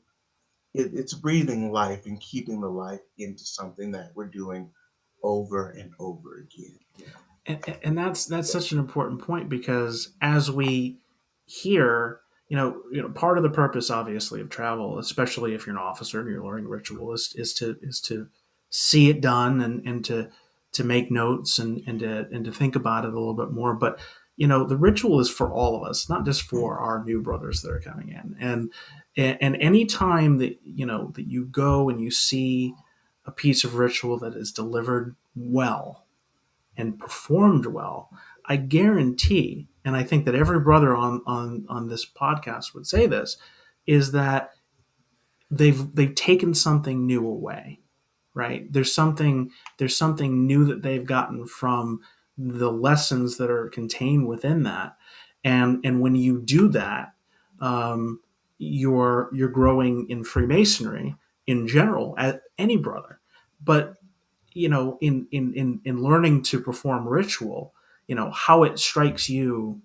It's breathing life and keeping the life into something that we're doing over and over again. And that's such an important point, because as we hear, part of the purpose, obviously, of travel, especially if you're an officer and you're learning ritual, is to see it done, and to make notes, and to think about it a little bit more. But the ritual is for all of us, not just for our new brothers that are coming in. And any time that you go and you see a piece of ritual that is delivered well and performed well, I guarantee, and I think that every brother on this podcast would say this, is that they've taken something new away, right? There's something new that they've gotten from the lessons that are contained within that, and when you do that, um, you're growing in Freemasonry in general, at any brother, but in learning to perform ritual, how it strikes you,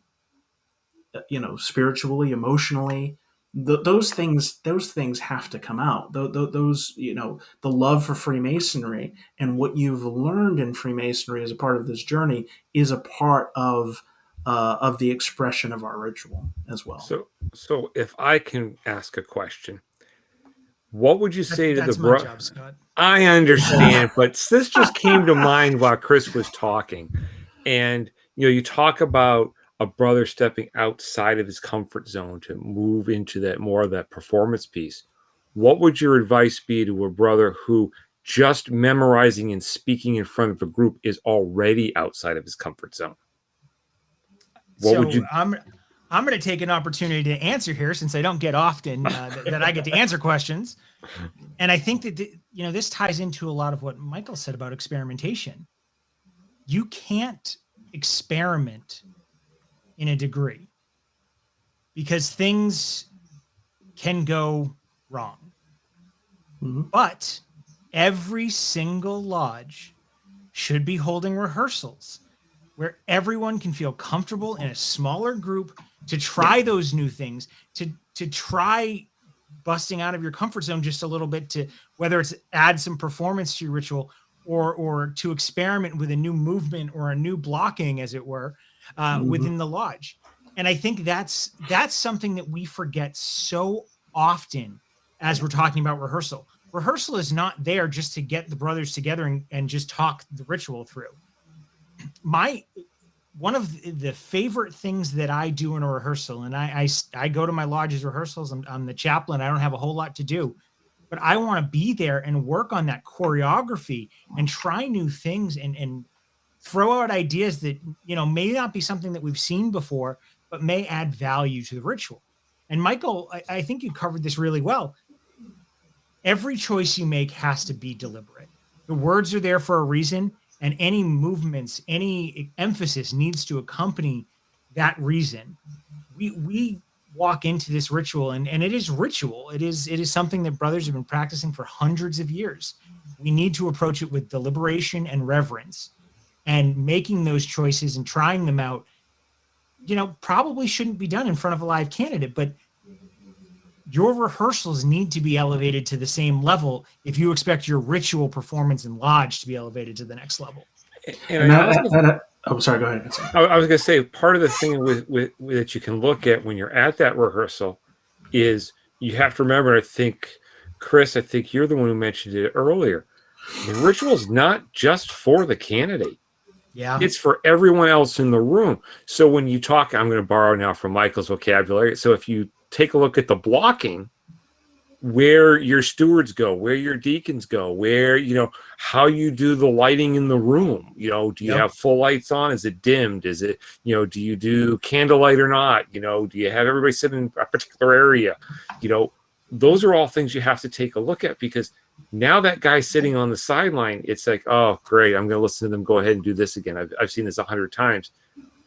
spiritually, emotionally, those things have to come out. Those, the love for Freemasonry and what you've learned in Freemasonry as a part of this journey is a part of of the expression of our ritual as well. So if I can ask a question, what would you say to the That's my job, Scott. I understand, but this just came to mind while Chris was talking. And, you talk about a brother stepping outside of his comfort zone to move into that more of that performance piece. What would your advice be to a brother who just memorizing and speaking in front of a group is already outside of his comfort zone? What would you? I'm going to take an opportunity to answer here, since I don't get often that I get to answer questions. And I think that, this ties into a lot of what Michael said about experimentation. You can't experiment in a degree because things can go wrong. Mm-hmm. But every single lodge should be holding rehearsals where everyone can feel comfortable in a smaller group to try those new things, to try busting out of your comfort zone just a little bit, to whether it's add some performance to your ritual or to experiment with a new movement or a new blocking, as it were, within the lodge. And I think that's something that we forget so often as we're talking about rehearsal. Rehearsal is not there just to get the brothers together and just talk the ritual through. One of the favorite things that I do in a rehearsal, and I go to my lodge's rehearsals. I'm the chaplain. I don't have a whole lot to do, but I want to be there and work on that choreography and try new things and throw out ideas that, may not be something that we've seen before, but may add value to the ritual. And Michael, I think you covered this really well. Every choice you make has to be deliberate. The words are there for a reason, and any movements, any emphasis needs to accompany that reason. We walk into this ritual, and it is ritual. It is something that brothers have been practicing for hundreds of years. We need to approach it with deliberation and reverence, and making those choices and trying them out, probably shouldn't be done in front of a live candidate, but your rehearsals need to be elevated to the same level if you expect your ritual performance in lodge to be elevated to the next level. Oh, sorry, go ahead. I was going to say, part of the thing with that you can look at when you're at that rehearsal is you have to remember, I think, Chris, you're the one who mentioned it earlier. The ritual is not just for the candidate. Yeah. It's for everyone else in the room. So when you talk, I'm going to borrow now from Michael's vocabulary. So if you take a look at the blocking, where your stewards go, where your deacons go, where, how you do the lighting in the room, do you have full lights on? Is it dimmed? Is it, do you do candlelight or not? Do you have everybody sit in a particular area? Those are all things you have to take a look at, because now that guy sitting on the sideline, it's like, oh, great, I'm going to listen to them go ahead and do this again. I've seen this 100 times.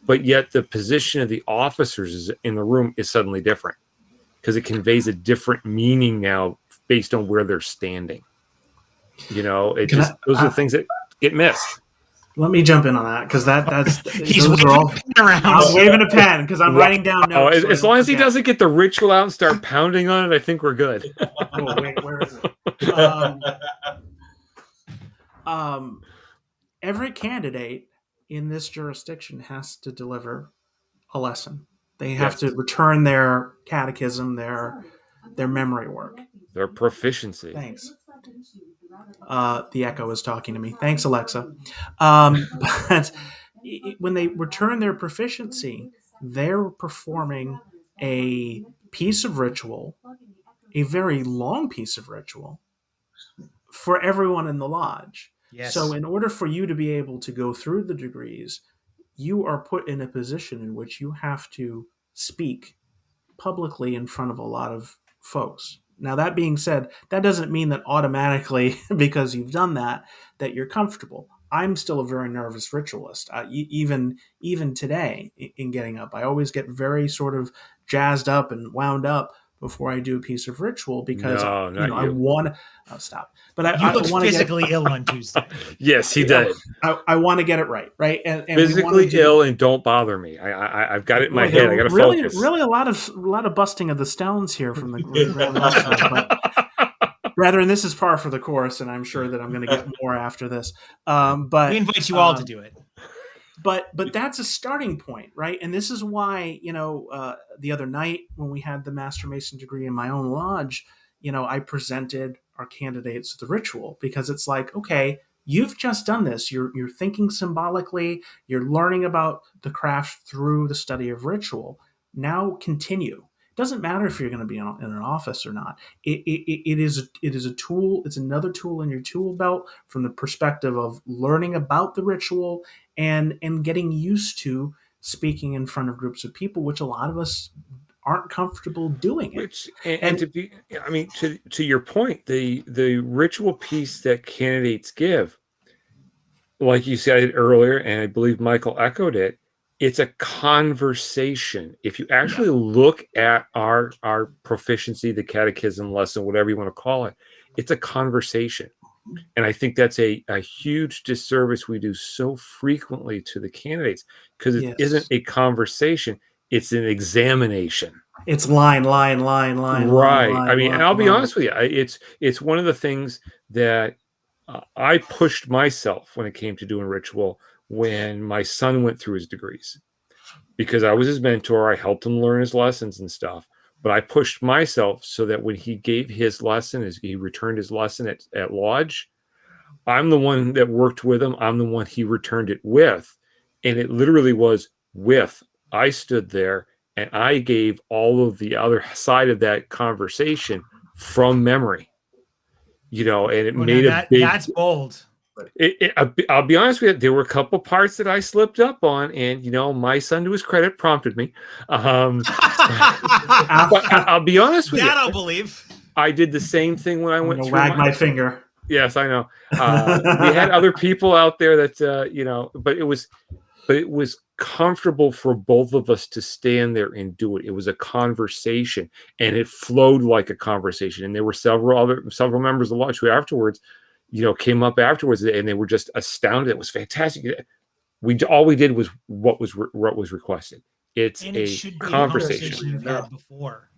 But yet the position of the officers in the room is suddenly different, because it conveys a different meaning now based on where they're standing. Those are the things that get missed. Let me jump in on that, because that's he's waving a pen around. I'm waving a pen because I'm writing down notes. As long as he doesn't get the ritual out and start pounding on it, I think we're good. Oh, wait, where is it? Every candidate in this jurisdiction has to deliver a lesson. They have to return their catechism, their memory work, their proficiency. Thanks. The echo is talking to me. Thanks, Alexa. But when they return their proficiency, they're performing a piece of ritual, a very long piece of ritual, for everyone in the lodge. Yes. So in order for you to be able to go through the degrees, you are put in a position in which you have to speak publicly in front of a lot of folks. Now, that being said, that doesn't mean that automatically, because you've done that you're comfortable. I'm still a very nervous ritualist. Even today in getting up, I always get very sort of jazzed up and wound up before I do a piece of ritual, because I want to stop. But I looked physically ill on Tuesday. Yes, he did. I want to get it right, right? And physically ill, and don't bother me. I've got it in my head. I got to focus. Really, a lot of busting of the stones here from the. Brethren, this is par for the course, and I'm sure that I'm going to get more after this. But we invite you all to do it. but that's a starting point, right? And this is why, the other night when we had the Master Mason degree in my own lodge, I presented our candidates the ritual, because it's like, okay, you've just done this. You're thinking symbolically. You're learning about the craft through the study of ritual. Now continue. It doesn't matter if you're going to be in an office or not. It is a tool. It's another tool in your tool belt from the perspective of learning about the ritual and getting used to speaking in front of groups of people, which a lot of us aren't comfortable doing it. Which and to be, I mean, to your point, the ritual piece that candidates give, like you said earlier, and I believe Michael echoed it, it's a conversation. If you actually look at our proficiency, the catechism lesson, whatever you want to call it, it's a conversation. And I think that's a huge disservice we do so frequently to the candidates, because it isn't a conversation, it's an examination. It's line. Right. I mean, and I'll be honest with you, it's one of the things that I pushed myself when it came to doing ritual when my son went through his degrees, because I was his mentor. I helped him learn his lessons and stuff. But I pushed myself so that when he gave his lesson, as he returned his lesson at Lodge, I'm the one that worked with him. I'm the one he returned it with. And it literally was with. I stood there and I gave all of the other side of that conversation from memory. And it made that's bold. I'll be honest with you, there were a couple parts that I slipped up on, and my son, to his credit, prompted me. But I'll be honest with you, that I'll believe. I did the same thing when I went through. Wag my finger. Yes, I know. We had other people out there that but it was comfortable for both of us to stand there and do it. It was a conversation, and it flowed like a conversation. And there were several members of the lodge who afterwards, came up afterwards, and they were just astounded. It was fantastic. All we did was what was requested. It's a conversation. You've had before.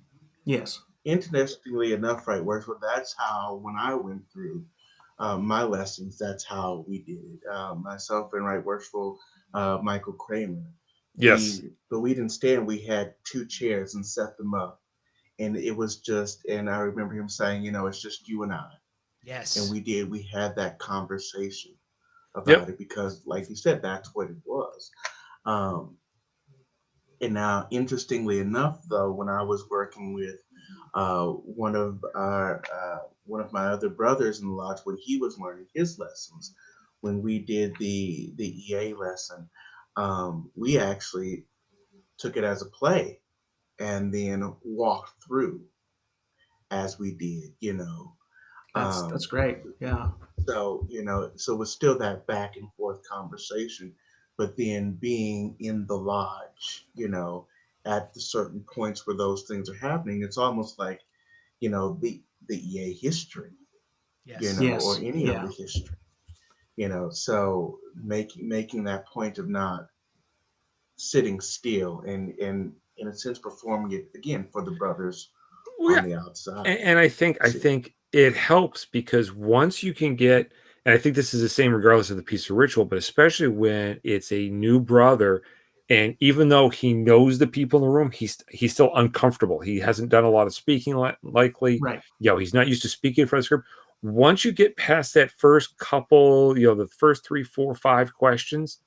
Yes. Interestingly enough, right, Worshipful, that's how, when I went through my lessons, that's how we did it. Myself and Right Worshipful, Michael Kramer. Yes. But we didn't stand. We had two chairs and set them up. And it was just, and I remember him saying, it's just you and I. Yes. And we had that conversation about it, because, like you said, that's what it was. And now, interestingly enough, though, when I was working with one of my other brothers in the lodge, when he was learning his lessons, when we did the EA lesson, we actually took it as a play and then walked through as we did, That's great. Yeah. So, so it was still that back and forth conversation, but then being in the lodge, at the certain points where those things are happening, it's almost like, the EA history, or any of the history, so making that point of not sitting still and in a sense performing it again for the brothers on the outside. And I think it helps, because once you can get, and I think this is the same regardless of the piece of ritual, but especially when it's a new brother, and even though he knows the people in the room, he's still uncomfortable. He hasn't done a lot of speaking, likely. Right. He's not used to speaking in front of the group. Once you get past that first couple, the first 3, 4, 5 questions,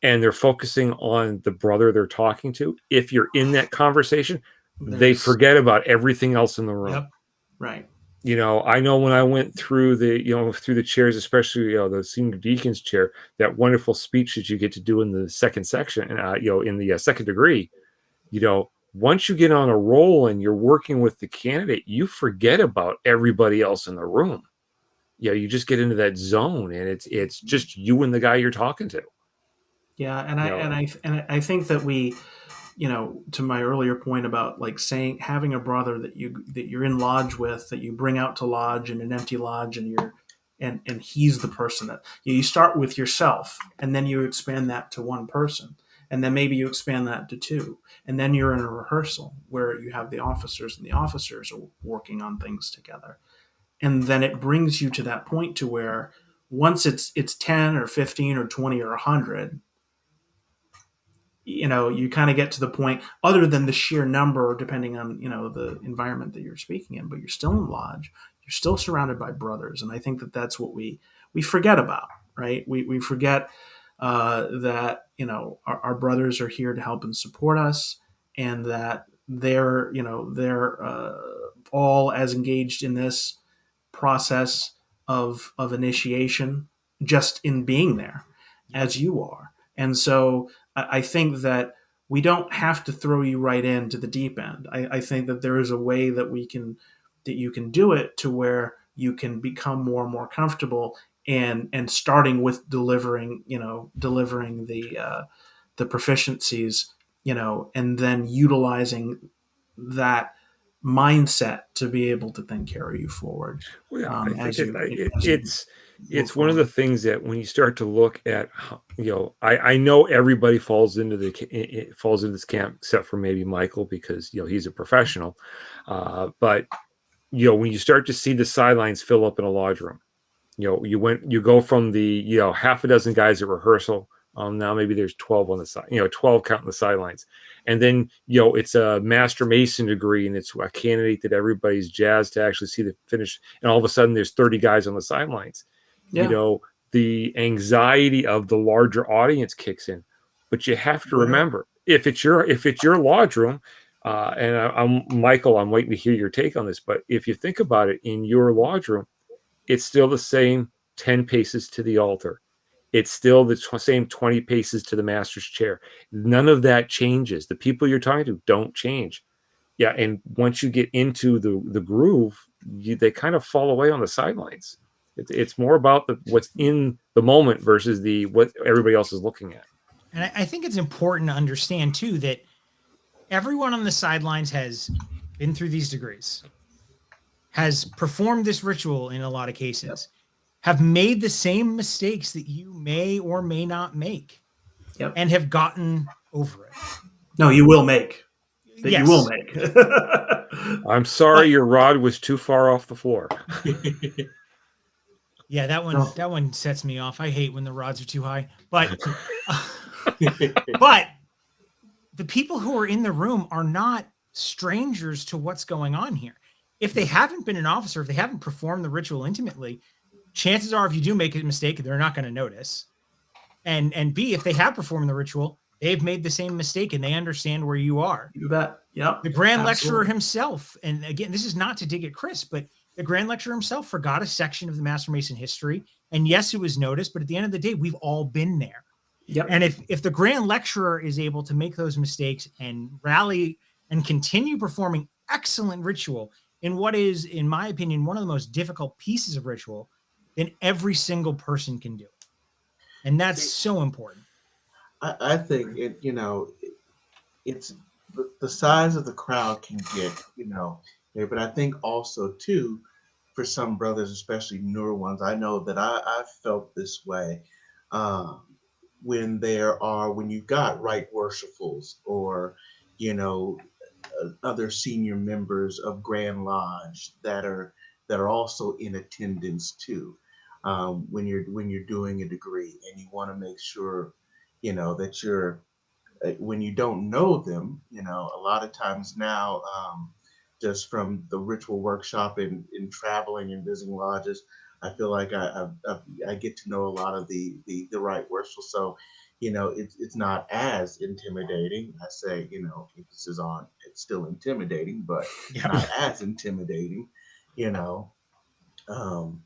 and they're focusing on the brother they're talking to, if you're in that conversation, they forget about everything else in the room. Yep. Right. I know when I went through the chairs, especially the senior deacon's chair, that wonderful speech that you get to do in the second section, in the second degree, once you get on a roll and you're working with the candidate, you forget about everybody else in the room. You just get into that zone, and it's just you and the guy you're talking to. Yeah, and I think that we, to my earlier point about like having a brother that you're in lodge with, that you bring out to lodge in an empty lodge, and he's the person that you start with yourself, and then you expand that to one person, and then maybe you expand that to 2, and then you're in a rehearsal where you have the officers, and the officers are working on things together, and then it brings you to that point to where once it's 10 or 15 or 20 or 100. you kind of get to the point, other than the sheer number, depending on the environment that you're speaking in, but you're still in lodge, you're still surrounded by brothers, and I think that that's what we forget about, right? We forget that our brothers are here to help and support us, and that they're all as engaged in this process of initiation just in being there Yep. as you are. And so I think that we don't have to throw you right into the deep end. I think that there is a way that you can do it to where you can become more and more comfortable, and starting with delivering the proficiencies, and then utilizing that mindset to be able to then carry you forward, Well, yeah, I think as you move it's one of the forward. things that when you start to look at I know everybody falls into falls into this camp except for maybe Michael, because he's a professional, but when you start to see the sidelines fill up in a lodge room, you go from the half a dozen guys at rehearsal. Now maybe there's 12 on the side, 12 counting the sidelines, and then it's a master mason degree, and it's a candidate that everybody's jazzed to actually see the finish, and all of a sudden there's 30 guys on the sidelines. Yeah. The anxiety of the larger audience kicks in, but you have to Well, remember, if it's your lodge room, and I'm Michael, I'm waiting to hear your take on this, but if you think about it, in your lodge room, it's still the same 10 paces to the altar. It's still the same 20 paces to the master's chair. None of that changes. The people you're talking to don't change. Yeah, and once you get into the groove, they kind of fall away on the sidelines. It's more about what's in the moment versus what everybody else is looking at. And I think it's important to understand too that everyone on the sidelines has been through these degrees, has performed this ritual in a lot of yep. cases, have made the same mistakes that you may or may not make, Yep. and have gotten over it. No, you will make that. You will Yes. make. I'm sorry, But your rod was too far off the floor. yeah, that one No. that one sets me off. I hate when the rods are too high. But the people who are in the room are not strangers to what's going on here. If they haven't been an officer, if they haven't performed the ritual intimately, chances are if you do make a mistake, they're not going to notice. And B, if they have performed the ritual, they've made the same mistake and they understand where you are. You bet. Yep. The Grand Lecturer Absolutely. himself, and again, this is not to dig at Chris, but the Grand Lecturer himself forgot a section of the Master Mason history. And yes, it was noticed, but at the end of the day, we've all been there. Yep. And if the Grand Lecturer is able to make those mistakes and rally and continue performing excellent ritual in what is, in my opinion, one of the most difficult pieces of ritual, then every single person can do it. And that's See, so important. I think it's the size of the crowd can get there, but I think also too, for some brothers, especially newer ones, I know that I've felt this way. Um, when you've got right worshipfuls, or you know other senior members of Grand Lodge that are also in attendance too. When you're doing a degree, and you want to make sure that you're when you don't know them, a lot of times now, just from the ritual workshop and in traveling and visiting lodges, I feel like I get to know a lot of the right worshipful. So, it's not as intimidating. I say, emphasis on it's still intimidating, but Yep. not as intimidating, you know. Um,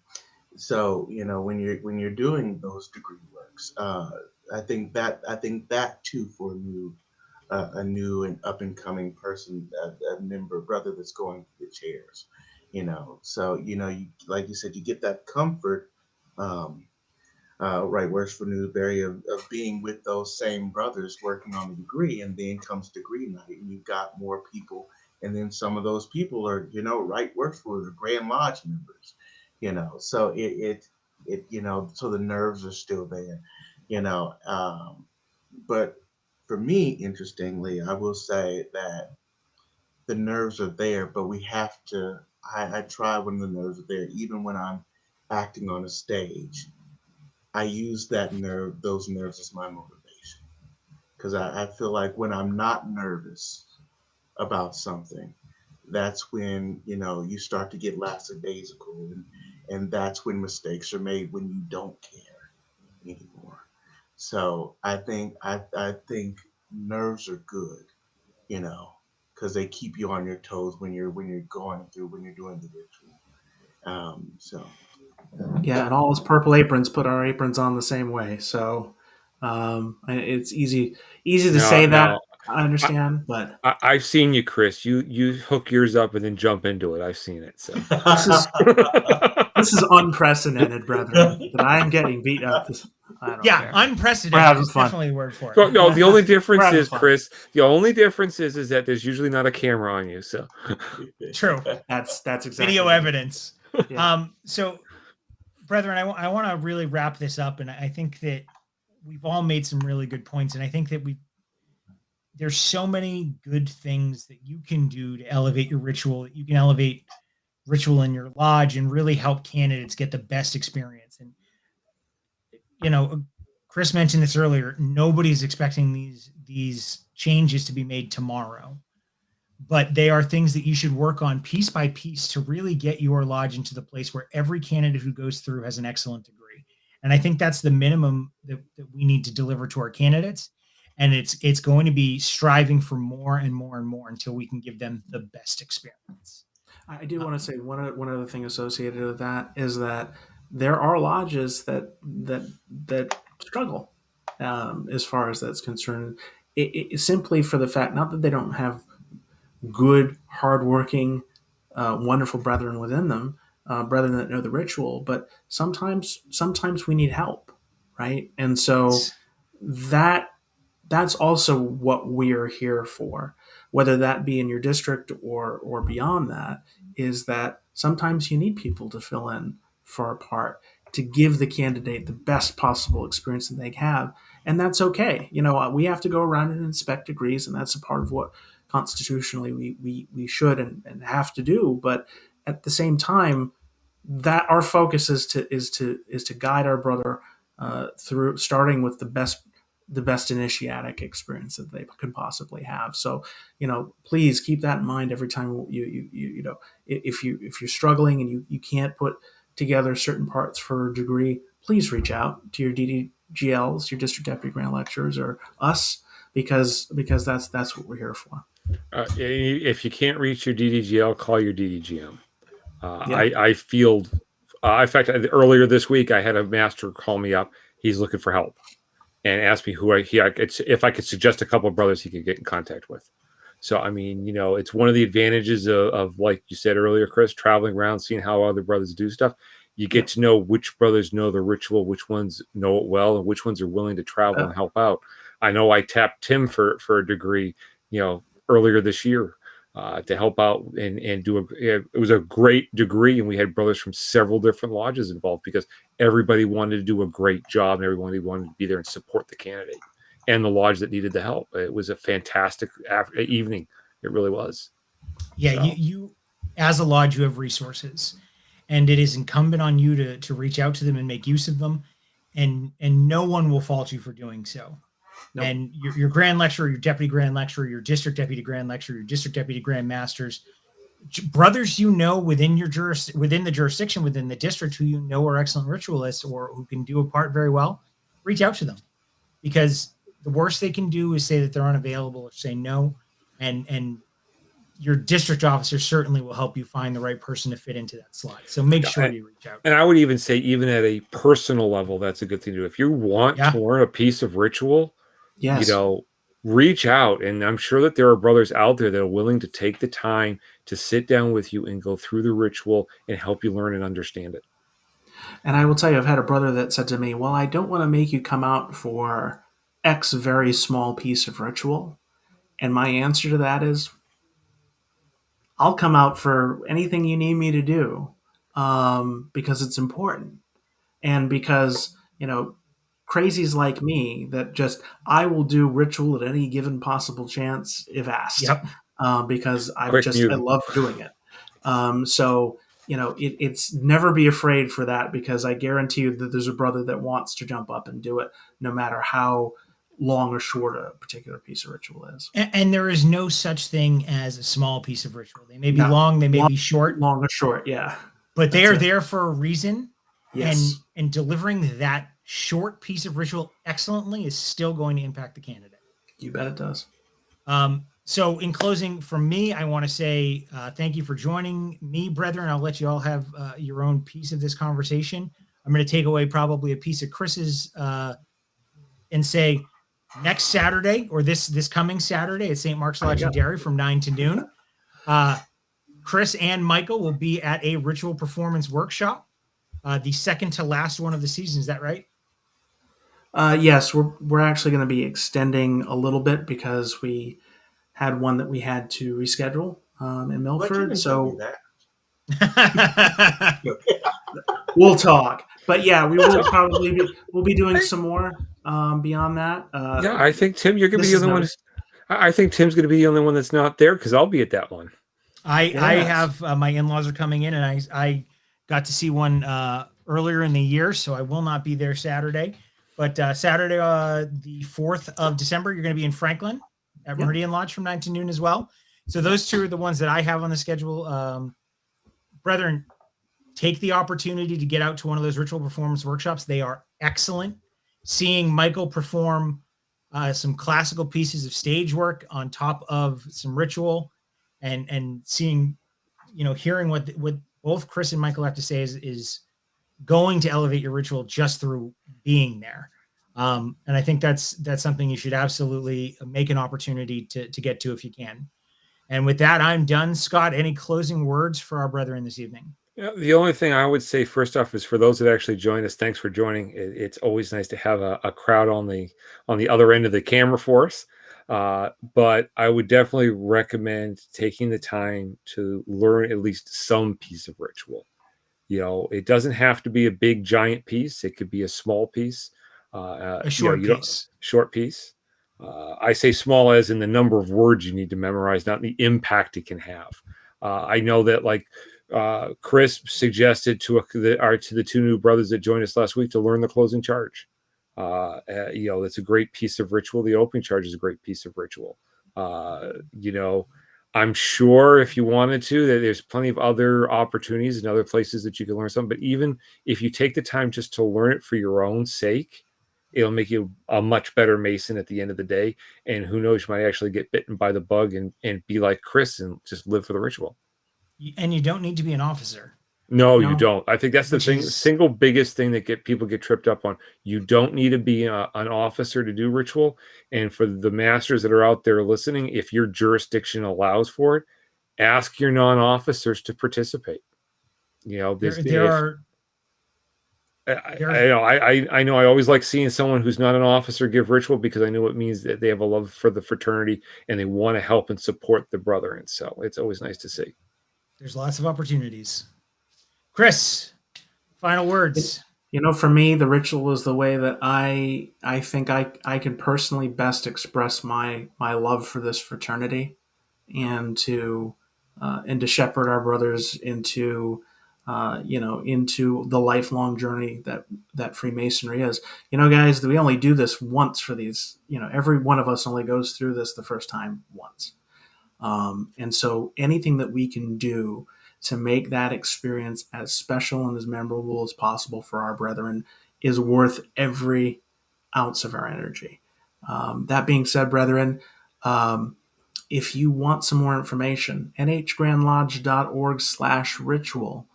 so when you're doing those degree works, I think that too, for a new and up and coming person, a member brother that's going through the chairs, so like you said, you get that comfort, um, right, works for Newberry, of being with those same brothers working on the degree, and then comes degree night, and you've got more people, and then some of those people are, right, works for the Grand Lodge members, so so the nerves are still there, but for me, interestingly, I will say that the nerves are there, but we have to. I try when the nerves are there, even when I'm acting on a stage. I use those nerves as my motivation, because I feel like when I'm not nervous about something, that's when you start to get lackadaisical, and that's when mistakes are made when you don't care anymore. So I think nerves are good, you know, because they keep you on your toes when you're when you're doing the ritual. So Yeah, and all his purple aprons put our aprons on the same way. So it's easy to No, say that. no. I I, understand, but I've seen you, Chris. You hook yours up and then jump into it. I've seen it. So this is this is unprecedented, brethren. That I am getting beat up. I don't Yeah, care. We're unprecedented having is fun. definitely the word for it. so, no, the only We're difference having is, fun. Chris. The only difference is that there's usually not a camera on you. So True. That's exactly Video right. evidence. Yeah. So, brethren, I want to really wrap this up, and I think that we've all made some really good points, and I think that there's so many good things that you can do to elevate your ritual. That you can elevate ritual in your lodge and really help candidates get the best experience. And Chris mentioned this earlier. Nobody's expecting these changes to be made tomorrow, but they are things that you should work on piece by piece to really get your lodge into the place where every candidate who goes through has an excellent degree. And I think that's the minimum that we need to deliver to our candidates. And it's going to be striving for more and more and more until we can give them the best experience. I do want to say one other thing associated with that is that there are lodges that struggle as far as that's concerned. Simply for the fact, not that they don't have good, hardworking, wonderful brethren within them, brethren that know the ritual, but sometimes we need help, right? And so Yes. that that's also what we are here for, whether that be in your district or beyond that, is that sometimes you need people to fill in for a part to give the candidate the best possible experience that they have. And that's okay. We have to go around and inspect degrees, and that's a part of what constitutionally we should and have to do. But at the same time, that our focus is to guide our brother through, starting with the best initiatic experience that they could possibly have. So, please keep that in mind every time if you're struggling and you can't put together certain parts for a degree, please reach out to your DDGLs, your district deputy grand lecturers, or us, because that's what we're here for. if you can't reach your DDGL, call your DDGM. Yeah. I field. In fact, earlier this week, I had a master call me up. He's looking for help and asked me if I could suggest a couple of brothers he could get in contact with. So, I mean, it's one of the advantages of, like you said earlier, Chris, traveling around, seeing how other brothers do stuff. You get to know which brothers know the ritual, which ones know it well, and which ones are willing to travel and help out. I know I tapped Tim for a degree, earlier this year to help out and do it was a great degree, and we had brothers from several different lodges involved because everybody wanted to do a great job and everybody wanted to be there and support the candidate and the lodge that needed the help. It was a fantastic evening. It really was. Yeah, So, you as a lodge, you have resources, and it is incumbent on you to reach out to them and make use of them, and no one will fault you for doing so. Nope. And your grand lecturer, your deputy grand lecturer, your district deputy grand lecturer, your district deputy grand masters, brothers within within the jurisdiction, within the district, who are excellent ritualists or who can do a part very well, reach out to them, because the worst they can do is say that they're unavailable or say no, and your district officer certainly will help you find the right person to fit into that slot. So make sure you reach out. And I would even say, even at a personal level, that's a good thing to do. If you want to learn a piece of ritual, Yes. reach out. And I'm sure that there are brothers out there that are willing to take the time to sit down with you and go through the ritual and help you learn and understand it. And I will tell you, I've had a brother that said to me, well, I don't want to make you come out for X very small piece of ritual. And my answer to that is, I'll come out for anything you need me to do, because it's important. And because, crazies like me that I will do ritual at any given possible chance if asked, Yep. because I Mutant. love doing it. So, it's never be afraid for that, because I guarantee you that there's a brother that wants to jump up and do it, no matter how long or short a particular piece of ritual is. And there is no such thing as a small piece of ritual. They may be No. long, they may be short, long or short. Yeah. but they That's are it. there for a reason. Yes. And delivering that short piece of ritual excellently is still going to impact the candidate. You bet it does. So in closing, from me, I want to say thank you for joining me, brethren. I'll let you all have your own piece of this conversation. I'm going to take away probably a piece of Chris's and say next Saturday, or this coming Saturday at St. Mark's Lodge and Dairy from 9 to noon, Chris and Michael will be at a ritual performance workshop, the second to last one of the season. Is that right? Yes, we're actually going to be extending a little bit because we had one that we had to reschedule in Milford. So we'll talk. But yeah, we will probably we'll be doing some more beyond that. Yeah, I think Tim, you're going to be the only one. I think Tim's going to be the only one that's not there because I'll be at that one. I have my in-laws are coming in, and I got to see one earlier in the year, so I will not be there Saturday. But Saturday, the 4th of December, you're going to be in Franklin at Meridian Lodge from 9 to noon as well. So those two are the ones that I have on the schedule. Brethren, take the opportunity to get out to one of those ritual performance workshops. They are excellent. Seeing Michael perform some classical pieces of stage work on top of some ritual, and seeing, hearing what both Chris and Michael have to say is going to elevate your ritual just through being there. And I think that's something you should absolutely make an opportunity to get to if you can. And with that, I'm done. Scott, any closing words for our brethren this evening? Yeah, the only thing I would say first off is for those that actually join us, thanks for joining. It's always nice to have a crowd on the other end of the camera for us. But I would definitely recommend taking the time to learn at least some piece of ritual. It doesn't have to be a big giant piece. It could be a small piece, a short piece. Short piece. I say small as in the number of words you need to memorize, not the impact it can have. I know that Chris suggested to the two new brothers that joined us last week to learn the closing charge. It's a great piece of ritual. The opening charge is a great piece of ritual. I'm sure if you wanted to, that there's plenty of other opportunities and other places that you can learn something. But even if you take the time just to learn it for your own sake, it'll make you a much better Mason at the end of the day. And who knows, you might actually get bitten by the bug and be like Chris and just live for the ritual. And you don't need to be an officer. No, you don't. I think that's the single biggest thing that people get tripped up on. You don't need to be an officer to do ritual. And for the masters that are out there listening, if your jurisdiction allows for it, ask your non-officers to participate. I know I always like seeing someone who's not an officer give ritual because I know it means that they have a love for the fraternity and they want to help and support the brethren. So it's always nice to see. There's lots of opportunities. Chris, final words. For me, the ritual is the way that I think I can personally best express my love for this fraternity, and to shepherd our brothers into the lifelong journey that Freemasonry is. Guys, we only do this once for these. Every one of us only goes through this the first time once, and so anything that we can do to make that experience as special and as memorable as possible for our brethren is worth every ounce of our energy. That being said, brethren, if you want some more information, nhgrandlodge.org/ritual.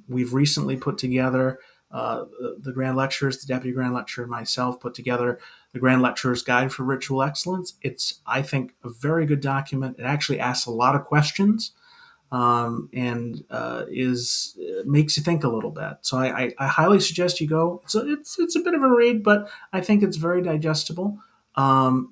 We've recently put together the Grand Lecturers, the Deputy Grand Lecturer, and myself put together the Grand Lecturer's Guide for Ritual Excellence. It's, I think, a very good document. It actually asks a lot of questions. And makes you think a little bit. So I highly suggest you go. It's a bit of a read, but I think it's very digestible.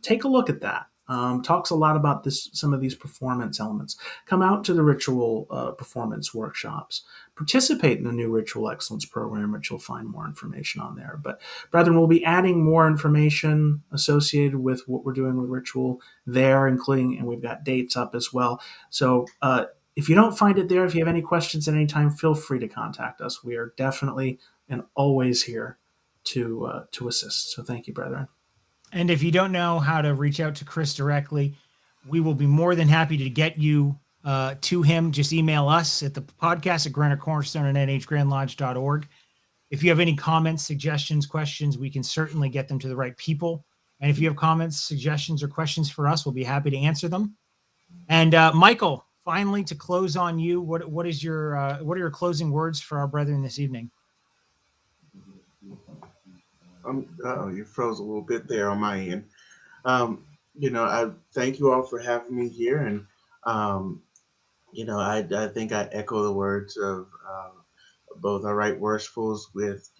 Take a look at that. Talks a lot about some of these performance elements. Come out to the ritual performance workshops. Participate in the new Ritual Excellence program, which you'll find more information on there. But brethren, we'll be adding more information associated with what we're doing with ritual there, and we've got dates up as well. So if you don't find it there, if you have any questions at any time, feel free to contact us. We are definitely and always here to assist. So thank you, brethren. And if you don't know how to reach out to Chris directly, we will be more than happy to get you to him. Just email us at the podcast at Granite Cornerstone and nhgrandlodge.org. If you have any comments, suggestions, questions, we can certainly get them to the right people. And if you have comments, suggestions, or questions for us, we'll be happy to answer them. And Michael, finally, to close on you, what are your closing words for our brethren this evening? You froze a little bit there on my end. I thank you all for having me here, and I think I echo the words of both our right worshipfuls with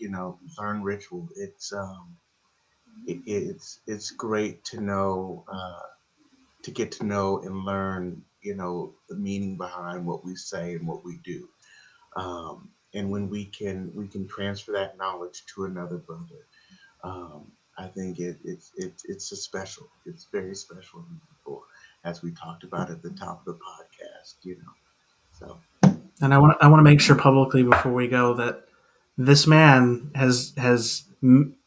learn ritual. It's great to know to get to know and learn the meaning behind what we say and what we do. And when we can transfer that knowledge to another brother, I think it's a special. It's very special and meaningful, as we talked about at the top of the podcast. So. And I want to make sure publicly before we go that this man has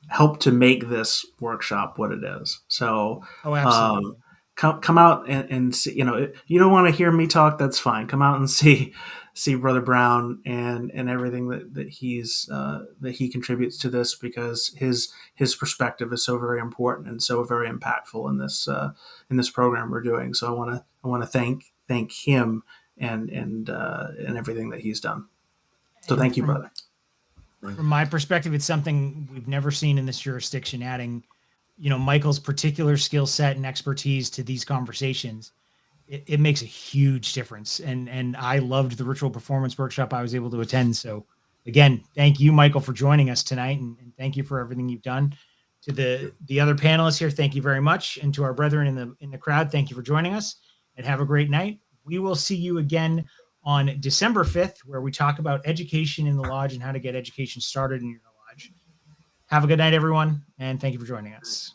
helped to make this workshop what it is. So, absolutely. Come out and see. You don't want to hear me talk. That's fine. Come out and see Brother Brown and everything that he contributes to this, because his perspective is so very important and so very impactful in this program we're doing. So I want to thank him and everything that he's done. So thank you, brother. From my perspective, it's something we've never seen in this jurisdiction, adding, Michael's particular skill set and expertise to these conversations. It makes a huge difference. And I loved the ritual performance workshop I was able to attend. So again, thank you, Michael, for joining us tonight. And thank you for everything you've done. To the other panelists here, thank you very much. And to our brethren in the crowd, thank you for joining us, and have a great night. We will see you again on December 5th, where we talk about education in the lodge and how to get education started in your lodge. Have a good night, everyone, and thank you for joining us.